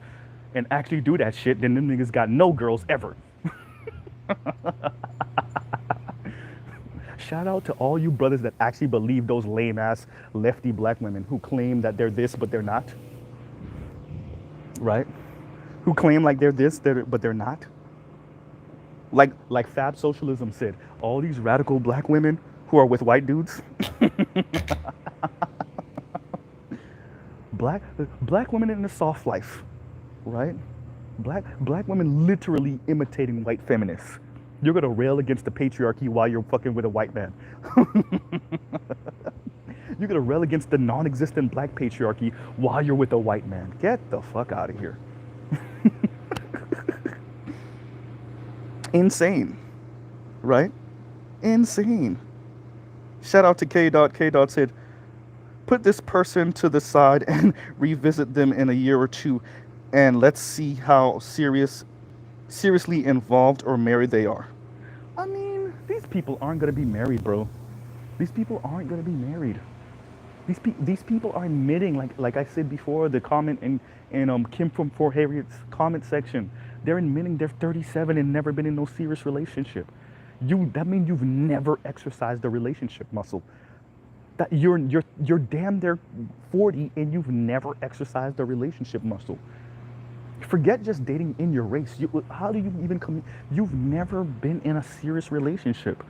and actually do that shit, then them niggas got no girls ever. Shout out to all you brothers that actually believe those lame ass lefty black women who claim that they're this but they're not. Right? Who claim like they're this, but they're not. Like Fab Socialism said, all these radical black women who are with white dudes. black women in the soft life, right? Black women literally imitating white feminists. You're gonna rail against the patriarchy while you're fucking with a white man. You're gonna rail against the non-existent black patriarchy while you're with a white man. Get the fuck out of here. Insane, right? Insane. Shout out to K. K. said, put this person to the side and revisit them in a year or two, and let's see how seriously involved or married they are. I mean, these people aren't gonna be married, bro. These people aren't gonna be married. These people are admitting, like I said before, the comment in Kim from Fort Harriet's comment section. They're admitting they're 37 and never been in no serious relationship. That means you've never exercised the relationship muscle. That you're damn near 40 and you've never exercised the relationship muscle. Forget just dating in your race. How do you even you've never been in a serious relationship.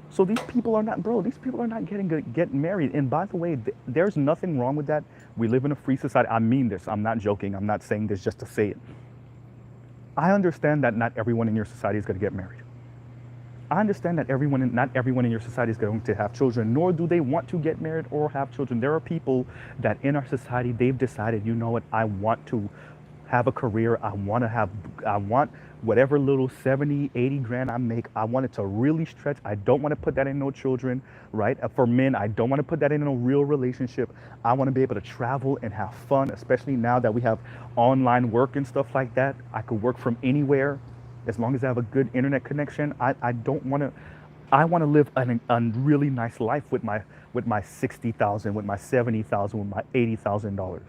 So these people are not, bro, these people are not getting married. And by the way, there's nothing wrong with that. We live in a free society. I mean this. I'm not joking. I'm not saying this just to say it. I understand that not everyone in your society is going to get married. I understand that not everyone in your society is going to have children, nor do they want to get married or have children. There are people that in our society, they've decided, you know what, I want to have a career. I want whatever little 70, 80 grand I make, I want it to really stretch. I don't want to put that in no children, right? For men, I don't want to put that in a real relationship. I want to be able to travel and have fun, especially now that we have online work and stuff like that. I could work from anywhere as long as I have a good internet connection. I want to live a really nice life with my $60,000, with my $70,000, with my $80,000,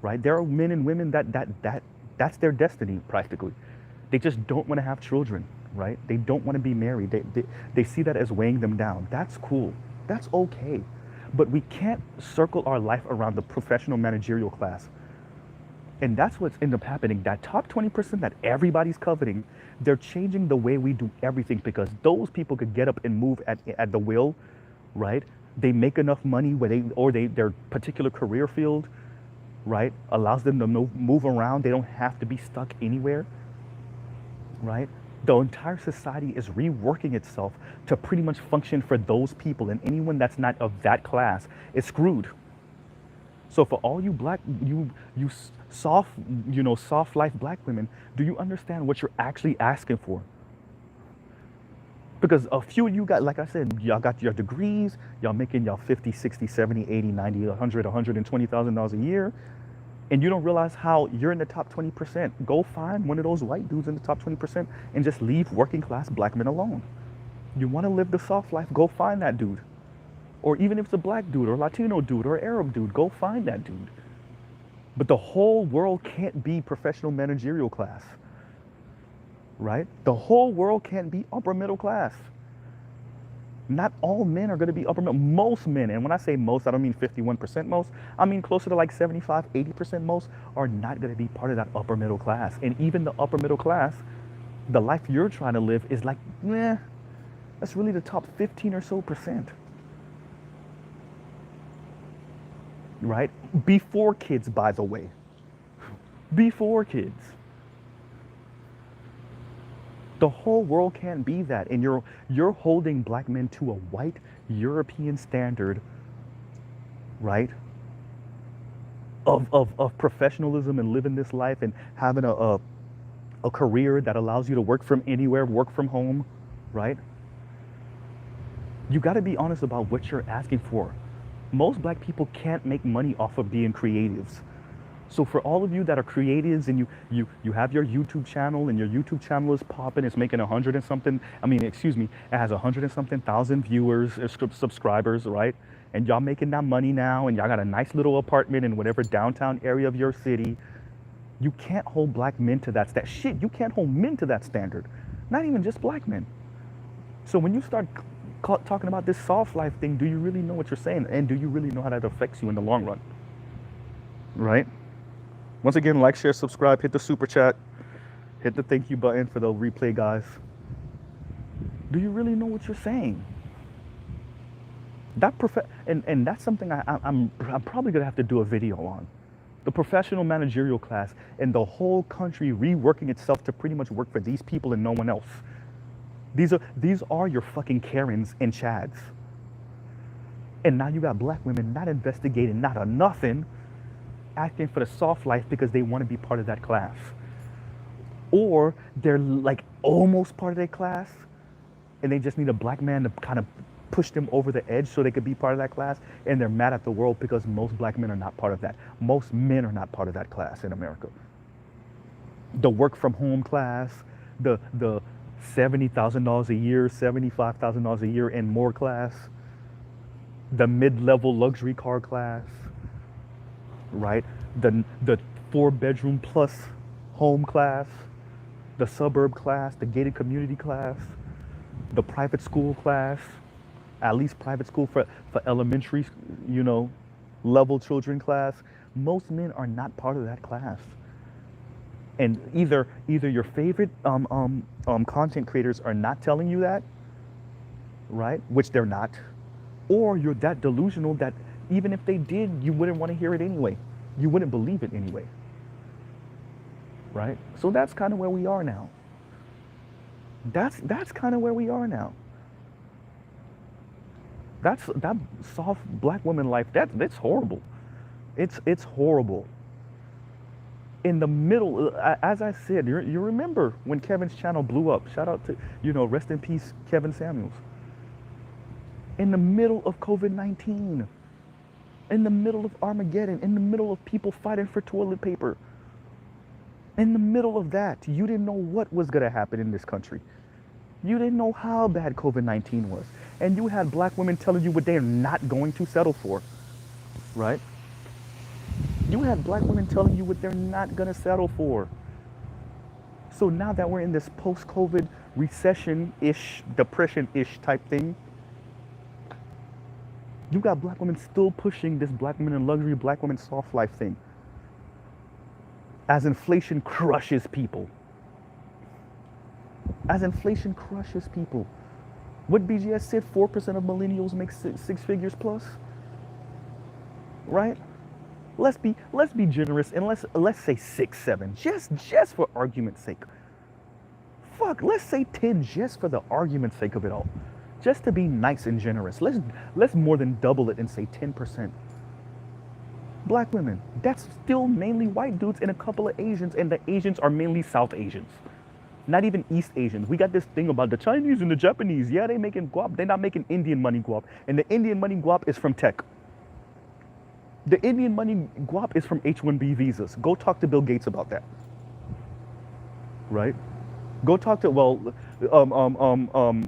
right? There are men and women that's their destiny practically. They just don't want to have children, right? They don't want to be married. They see that as weighing them down. That's cool. That's okay. But we can't circle our life around the professional managerial class. And that's what's ended up happening. That top 20% that everybody's coveting, they're changing the way we do everything because those people could get up and move at the will, right? They make enough money where their particular career field, right, allows them to move around. They don't have to be stuck anywhere. Right? The entire society is reworking itself to pretty much function for those people, and anyone that's not of that class is screwed. So for all you soft life black women, do you understand what you're actually asking for? Because a few of you got, like I said, y'all got your degrees, y'all making y'all 50, 60, 70, 80, 90, 100, $120,000 a year. And you don't realize how you're in the top 20%. Go find one of those white dudes in the top 20% and just leave working class black men alone. You want to live the soft life, go find that dude. Or even if it's a black dude or Latino dude or Arab dude, go find that dude. But the whole world can't be professional managerial class, right? The whole world can't be upper middle class. Not all men are going to be upper middle. Most men, and when I say most, I don't mean 51% most. I mean closer to like 75, 80% most are not going to be part of that upper middle class. And even the upper middle class, the life you're trying to live is like, that's really the top 15 or so percent. right? Before kids, by the way. Before kids. The whole world can't be that. And you're holding black men to a white European standard, right? Of professionalism and living this life and having a career that allows you to work from anywhere, work from home, right? You got to be honest about what you're asking for. Most black people can't make money off of being creatives. So for all of you that are creatives and you have your YouTube channel and your YouTube channel is popping, it's making 100 and something, it has 100 and something thousand viewers, subscribers, right? And y'all making that money now and y'all got a nice little apartment in whatever downtown area of your city. You can't hold black men to that shit. You can't hold men to that standard. Not even just black men. So when you start talking about this soft life thing, do you really know what you're saying? And do you really know how that affects you in the long run? Right? Once again, like, share, subscribe, hit the super chat, hit the thank you button for the replay, guys. Do you really know what you're saying? And that's something I'm probably gonna have to do a video on. The professional managerial class and the whole country reworking itself to pretty much work for these people and no one else. These are your fucking Karens and Chads. And now you got black women not investigating, not a nothing, asking for the soft life because they want to be part of that class. Or they're like almost part of their class and they just need a black man to kind of push them over the edge so they could be part of that class, and they're mad at the world because most black men are not part of that. Most men are not part of that class in America. The work from home class, the $70,000 a year, $75,000 a year and more class, the mid-level luxury car class, right? The 4-bedroom plus home class, the suburb class, the gated community class, the private school class, at least private school for elementary, level children class. Most men are not part of that class. And either your favorite content creators are not telling you that, right? Which they're not, or you're that delusional that even if they did, you wouldn't want to hear it anyway. You wouldn't believe it anyway, right? So that's kind of where we are now. That's kind of where we are now. That soft black woman life, that's horrible. It's horrible. In the middle, as I said, you remember when Kevin's channel blew up. Shout out to, rest in peace, Kevin Samuels. In the middle of COVID-19, in the middle of Armageddon, in the middle of people fighting for toilet paper, in the middle of that, you didn't know what was gonna happen in this country. You didn't know how bad COVID-19 was. And you had black women telling you what they're not going to settle for, right? You had black women telling you what they're not gonna settle for. So now that we're in this post-COVID recession-ish, depression-ish type thing, you got black women still pushing this black women in luxury, black women soft life thing. As inflation crushes people. As inflation crushes people. What BGS said, 4% of millennials make six figures plus, right? Let's be generous and let's say 6, 7, just for argument's sake. Fuck, let's say 10 just for the argument's sake of it all. Just to be nice and generous. Let's more than double it and say 10%. Black women, that's still mainly white dudes and a couple of Asians, and the Asians are mainly South Asians. Not even East Asians. We got this thing about the Chinese and the Japanese. Yeah, they making guap. They're not making Indian money guap. And the Indian money guap is from tech. The Indian money guap is from H-1B visas. Go talk to Bill Gates about that. Right? Go talk to,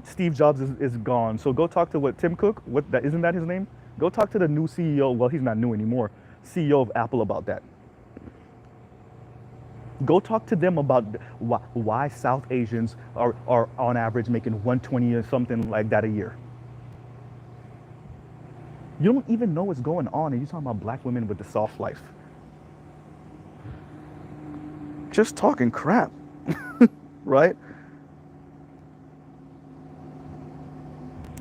Steve Jobs is gone. So go talk to Tim Cook? Isn't that his name? Go talk to the new CEO. Well, he's not new anymore. CEO of Apple about that. Go talk to them about why South Asians are on average making 120 or something like that a year. You don't even know what's going on, and you're talking about black women with the soft life. Just talking crap, right?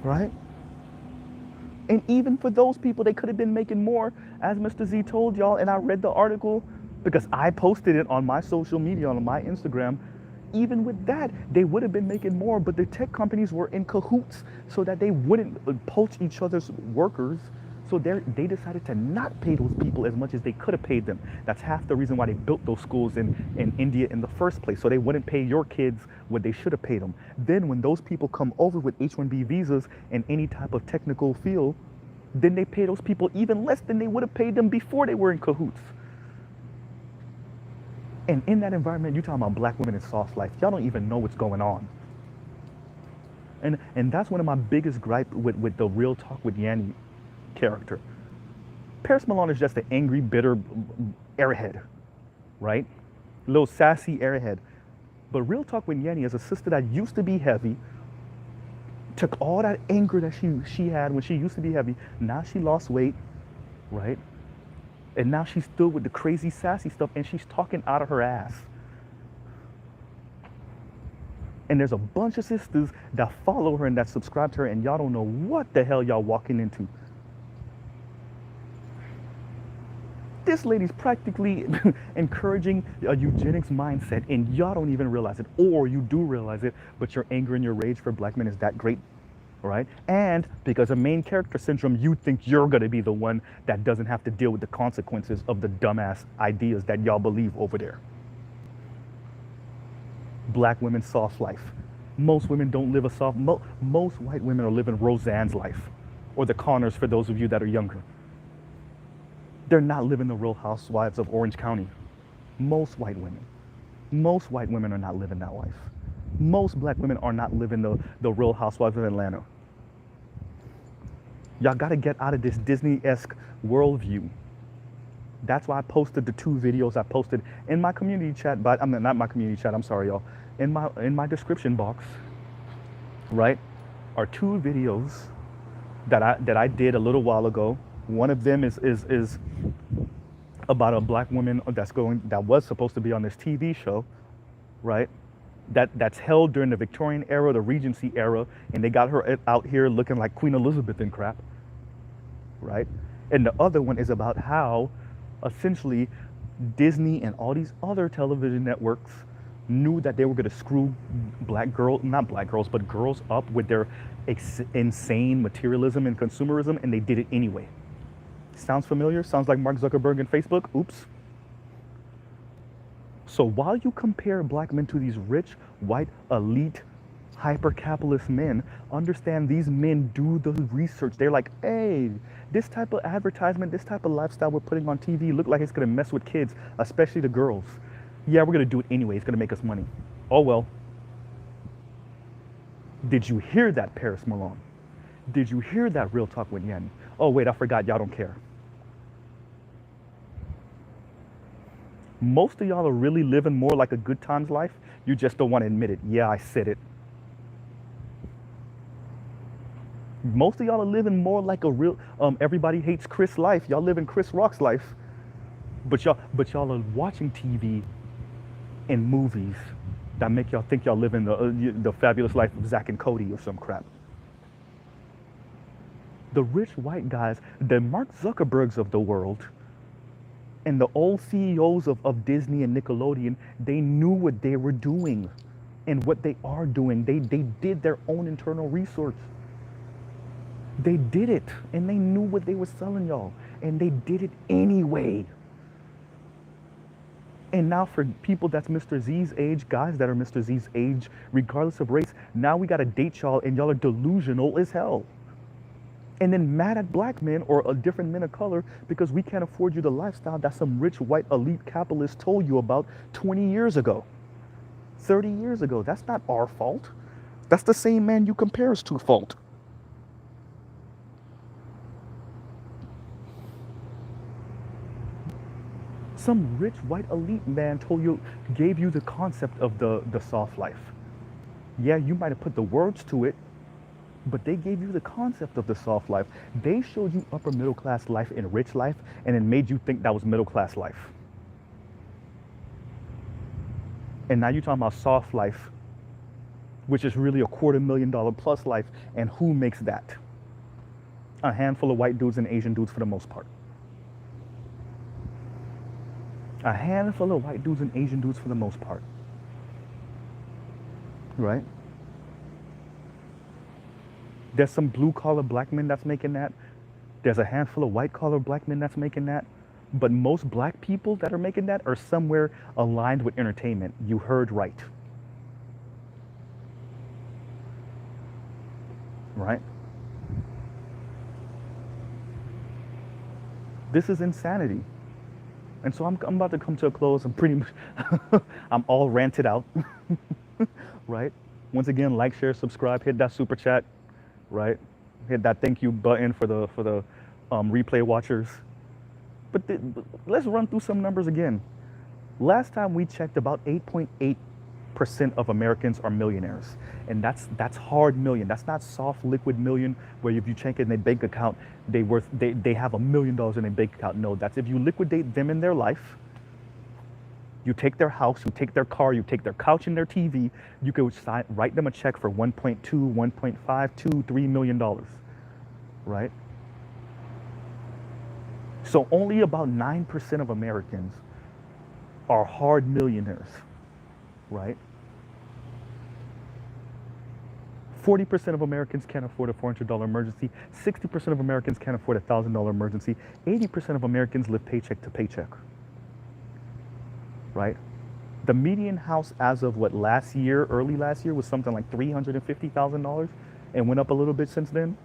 Right? And even for those people, they could have been making more, as Mr. Z told y'all, and I read the article because I posted it on my social media, on my Instagram. Even with that, they would have been making more, but the tech companies were in cahoots so that they wouldn't poach each other's workers. So they decided to not pay those people as much as they could have paid them. That's half the reason why they built those schools in India in the first place, so they wouldn't pay your kids what they should have paid them. Then when those people come over with H-1B visas in any type of technical field, then they pay those people even less than they would have paid them before they were in cahoots. And in that environment, you're talking about black women in soft life. Y'all don't even know what's going on. And that's one of my biggest gripe with the Real Talk with Yanni character. Paris Milan is just an angry, bitter airhead, right? A little sassy airhead. But Real Talk with Yanni is a sister that used to be heavy, took all that anger that she had when she used to be heavy. Now she lost weight, right? And now she's still with the crazy, sassy stuff, and she's talking out of her ass. And there's a bunch of sisters that follow her and that subscribe to her, and y'all don't know what the hell y'all walking into. This lady's practically encouraging a eugenics mindset, and y'all don't even realize it, or you do realize it, but your anger and your rage for black men is that great, right? And because of main character syndrome, you think you're gonna be the one that doesn't have to deal with the consequences of the dumbass ideas that y'all believe over there. Black women soft life. Most women don't live a soft, most white women are living Roseanne's life, or the Connors for those of you that are younger. They're not living the Real Housewives of Orange County. Most white women are not living that life. Most black women are not living the Real Housewives of Atlanta. Y'all gotta get out of this Disney-esque worldview. That's why I posted the 2 videos I posted in my community chat, but I mean, not my community chat, I'm sorry y'all. In my description box, right, are 2 videos that I did a little while ago. One of them is about a black woman that was supposed to be on this TV show, right? That's held during the Victorian era, the Regency era, and they got her out here looking like Queen Elizabeth and crap, right? And the other one is about how essentially Disney and all these other television networks knew that they were going to screw girls up with their insane materialism and consumerism, and they did it anyway. Sounds familiar? Sounds like Mark Zuckerberg and Facebook? Oops. So while you compare black men to these rich, white, elite, hyper-capitalist men, understand these men do the research. They're like, hey, this type of advertisement, this type of lifestyle we're putting on TV look like it's gonna mess with kids, especially the girls. Yeah, we're gonna do it anyway. It's gonna make us money. Oh well. Did you hear that, Paris Milan? Did you hear that, Real Talk with Yanni? Oh wait, I forgot, y'all don't care. Most of y'all are really living more like a good times life. You just don't want to admit it. Yeah, I said it. Most of y'all are living more like a real everybody hates Chris life. Y'all living Chris Rock's life. But y'all are watching TV and movies that make y'all think y'all living the fabulous life of Zach and Cody or some crap. The rich white guys, the Mark Zuckerbergs of the world, and the old CEOs of Disney and Nickelodeon, they knew what they were doing and what they are doing. They did their own internal research. They did it, and they knew what they were selling y'all, and they did it anyway. And now for people that's Mr. Z's age, guys that are Mr. Z's age, regardless of race, now we gotta date y'all, and y'all are delusional as hell. And then mad at black men or a different men of color because we can't afford you the lifestyle that some rich white elite capitalist told you about 20 years ago, 30 years ago. That's not our fault. That's the same man you compare us to fault. Some rich white elite man gave you the concept of the soft life. Yeah, you might have put the words to it, but they gave you the concept of the soft life. They showed you upper middle class life and rich life, and it made you think that was middle class life. And now you're talking about soft life, which is really $250,000 plus life, and who makes that? a handful of white dudes and Asian dudes for the most part. A handful of white dudes and Asian dudes for the most part. Right? There's some blue collar black men that's making that. There's a handful of white collar black men that's making that. But most black people that are making that are somewhere aligned with entertainment. You heard right. Right? This is insanity. And so I'm about to come to a close. I'm pretty much, I'm all ranted out. Right? Once again, like, share, subscribe, hit that super chat. Right? Hit that thank you button for the replay watchers. But let's run through some numbers again. Last time we checked, about 8.8% of Americans are millionaires. And that's hard million. That's not soft liquid million where if you check in their bank account, they have $1 million in their bank account. No, that's if you liquidate them in their life. You take their house, you take their car, you take their couch and their TV, you could write them a check for 1.2, 1.5, 2, $3 million, right? So only about 9% of Americans are hard millionaires, right? 40% of Americans can't afford a $400 emergency. 60% of Americans can't afford a $1,000 emergency. 80% of Americans live paycheck to paycheck, right? The median house as of early last year was something like $350,000 and went up a little bit since then.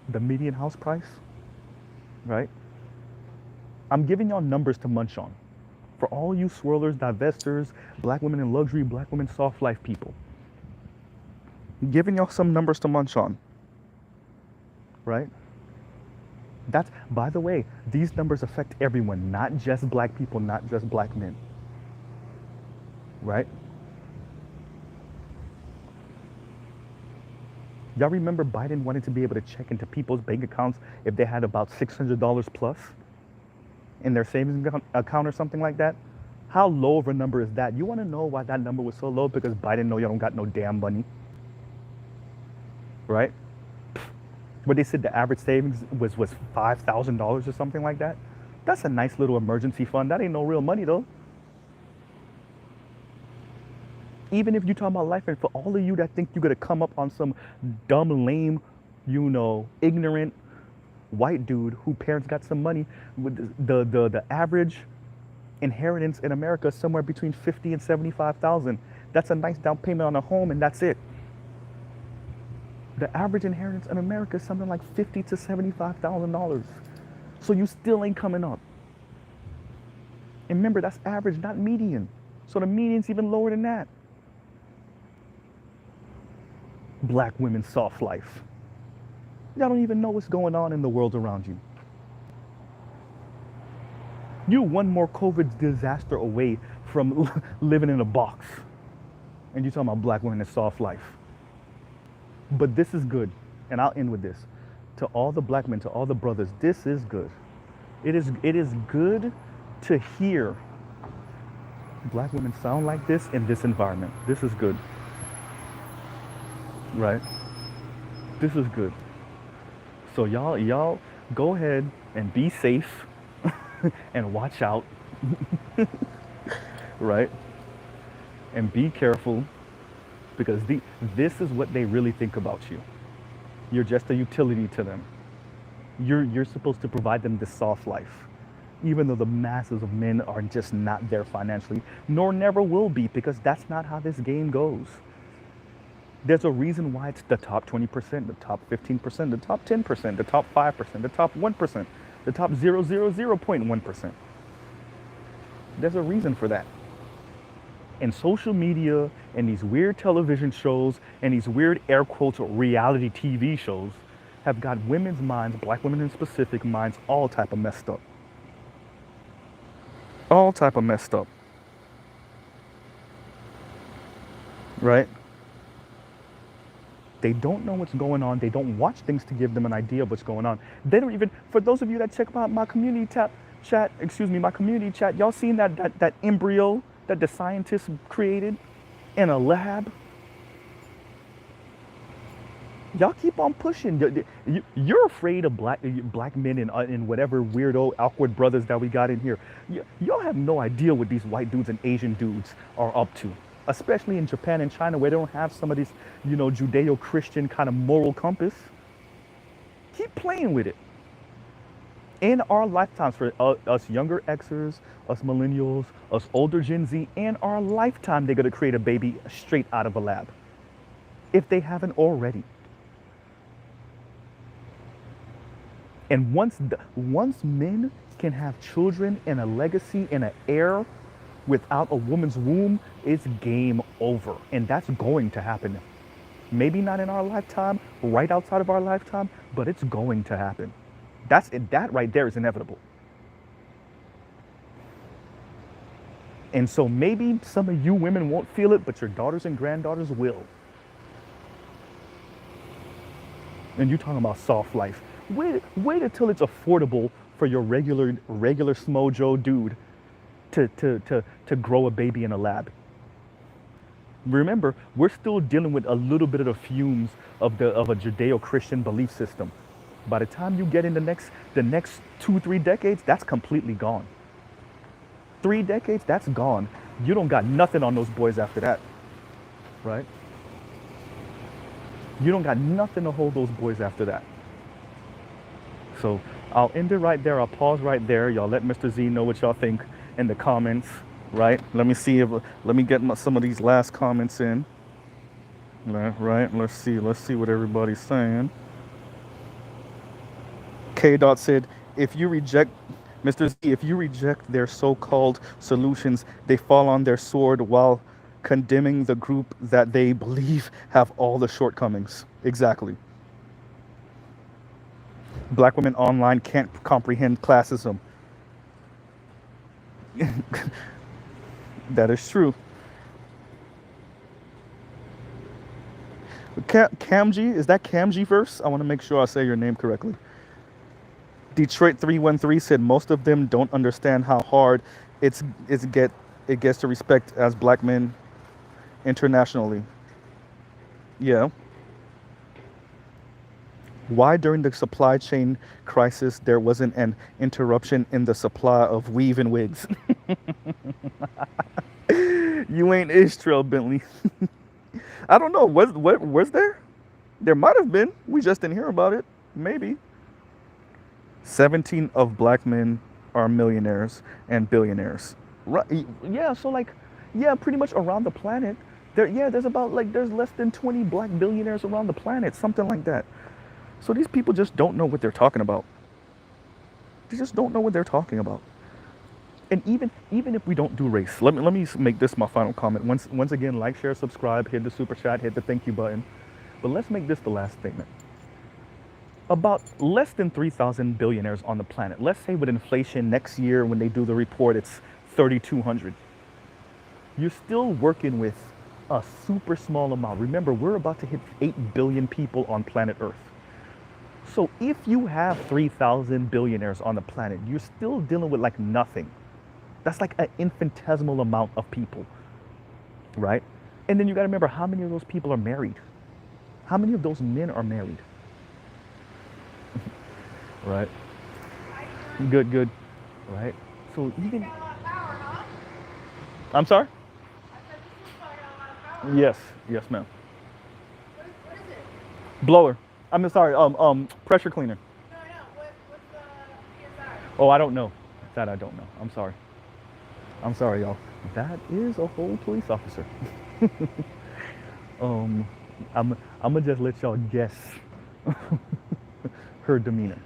The median house price, right? I'm giving y'all numbers to munch on. For all you swirlers, divestors, black women in luxury, black women soft life people. I'm giving y'all some numbers to munch on, right? That's, by the way, these numbers affect everyone, not just black people, not just black men, right? Y'all remember Biden wanted to be able to check into people's bank accounts if they had about $600 plus in their savings account or something like that? How low of a number is that? You want to know why that number was so low? Because Biden know y'all don't got no damn money, right? But they said the average savings was $5,000 or something like that. That's a nice little emergency fund. That ain't no real money though. Even if you're talking about life, and for all of you that think you're gonna come up on some dumb, lame, ignorant white dude who parents got some money, with the average inheritance in America is somewhere between $50,000 and $75,000. That's a nice down payment on a home, and that's it. The average inheritance in America is something like $50,000 to $75,000. So you still ain't coming up. And remember, that's average, not median. So the median's even lower than that. Black women soft life. Y'all don't even know what's going on in the world around you. You're one more COVID disaster away from living in a box. And you're talking about black women and soft life. But this is good. And I'll end with this. To all the black men, to all the brothers, this is good. It is good to hear black women sound like this in this environment. This is good. Right? This is good. So y'all go ahead and be safe and watch out. Right? And be careful, because this is what they really think about you. You're just a utility to them. You're supposed to provide them this soft life, even though the masses of men are just not there financially, nor never will be, because that's not how this game goes. There's a reason why it's the top 20%, the top 15%, the top 10%, the top 5%, the top 1%, the top 0.1%. There's a reason for that. And social media and these weird television shows and these weird air quotes reality TV shows have got women's minds, black women in specific minds, all type of messed up. All type of messed up. Right? They don't know what's going on. They don't watch things to give them an idea of what's going on. They don't even, for those of you that check out my community chat, y'all seen that embryo that the scientists created in a lab? Y'all keep on pushing. You're afraid of black men and whatever weirdo awkward brothers that we got in here. Y'all have no idea what these white dudes and Asian dudes are up to, especially in Japan and China where they don't have some of this, Judeo-Christian kind of moral compass. Keep playing with it. In our lifetimes, for us younger Xers, us millennials, us older Gen Z, in our lifetime, they're gonna create a baby straight out of a lab, if they haven't already. And once men can have children and a legacy and an heir without a woman's womb, it's game over. And that's going to happen. Maybe not in our lifetime, right outside of our lifetime, but it's going to happen. That right there is inevitable. And so maybe some of you women won't feel it, but your daughters and granddaughters will. And you're talking about soft life. Wait until it's affordable for your regular Smo Joe dude to grow a baby in a lab. Remember, we're still dealing with a little bit of the fumes of a Judeo-Christian belief system. By the time you get in the next 2-3 decades, that's completely gone. 3 decades, that's gone. You don't got nothing on those boys after that, right? You don't got nothing to hold those boys after that. So I'll end it right there. I'll pause right there. Y'all let Mr. Z know what y'all think in the comments, right? Let me get some of these last comments in. Right? Let's see what everybody's saying. K. Dot said, Mr. Z, if you reject their so-called solutions, they fall on their sword while condemning the group that they believe have all the shortcomings. Exactly. Black women online can't comprehend classism. That is true. Camji, is that Camji verse? I want to make sure I say your name correctly. Detroit 313 said most of them don't understand how hard it gets to respect as black men internationally. Yeah. Why during the supply chain crisis there wasn't an interruption in the supply of weave and wigs? You ain't Israel, Bentley. I don't know. Was there? There might have been. We just didn't hear about it. Maybe. 17 of black men are millionaires and billionaires. Right? Yeah. So pretty much around the planet. There's less than 20 black billionaires around the planet. Something like that. So these people just don't know what they're talking about. They just don't know what they're talking about. And even if we don't do race, let me make this my final comment. Once again, like, share, subscribe, hit the super chat, hit the thank you button. But let's make this the last statement. About less than 3,000 billionaires on the planet. Let's say with inflation next year when they do the report, it's 3,200. You're still working with a super small amount. Remember, we're about to hit 8 billion people on planet Earth. So if you have 3,000 billionaires on the planet, you're still dealing with like nothing. That's like an infinitesimal amount of people, right? And then you got to remember how many of those people are married. How many of those men are married? Right? Good. Right? So even... I'm sorry? Yes, ma'am. What is it? Blower. I'm sorry, pressure cleaner. No. What's the PSI? Oh, I don't know. That I don't know. I'm sorry. I'm sorry, y'all. That is a whole police officer. I'm gonna just let y'all guess her demeanor.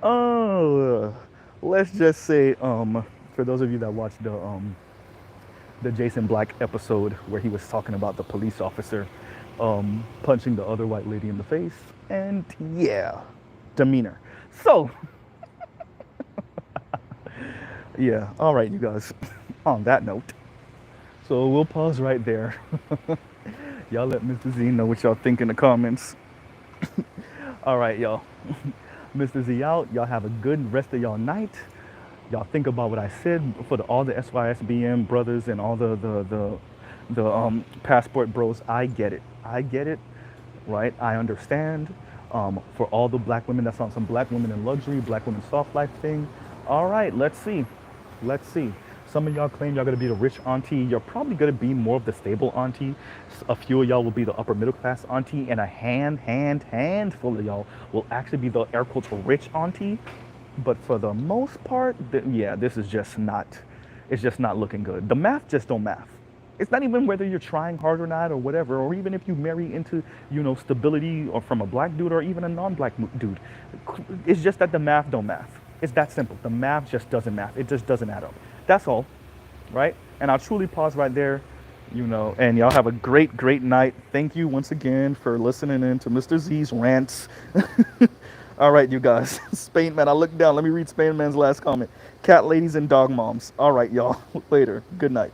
Oh, let's just say, for those of you that watched the Jason Black episode where he was talking about the police officer punching the other white lady in the face, and yeah, demeanor. So, yeah, all right, you guys, on that note, so we'll pause right there. Y'all let Mr. Z know what y'all think in the comments. All right, y'all. Mr. Z out. Y'all have a good rest of y'all night. Y'all think about what I said for all the SYSBM brothers and all the the passport bros, I get it. I get it, right? I understand. For all the black women that's on some black women in luxury, black women soft life thing. All right, let's see. Let's see. Some of y'all claim y'all gonna be the rich auntie. You're probably gonna be more of the stable auntie. A few of y'all will be the upper middle class auntie, and a handful of y'all will actually be the air quotes rich auntie. But for the most part, yeah, this is just not. It's just not looking good. The math just don't math. It's not even whether you're trying hard or not or whatever, or even if you marry into, stability or from a black dude or even a non-black dude. It's just that the math don't math. It's that simple. The math just doesn't math. It just doesn't add up. That's all, right? And I'll truly pause right there, and y'all have a great night. Thank you once again for listening in to Mr. Z's rants. All right, you guys. Spain Man, I look down. Let me read Spain Man's last comment. Cat ladies and dog moms. All right, y'all. Later. Good night.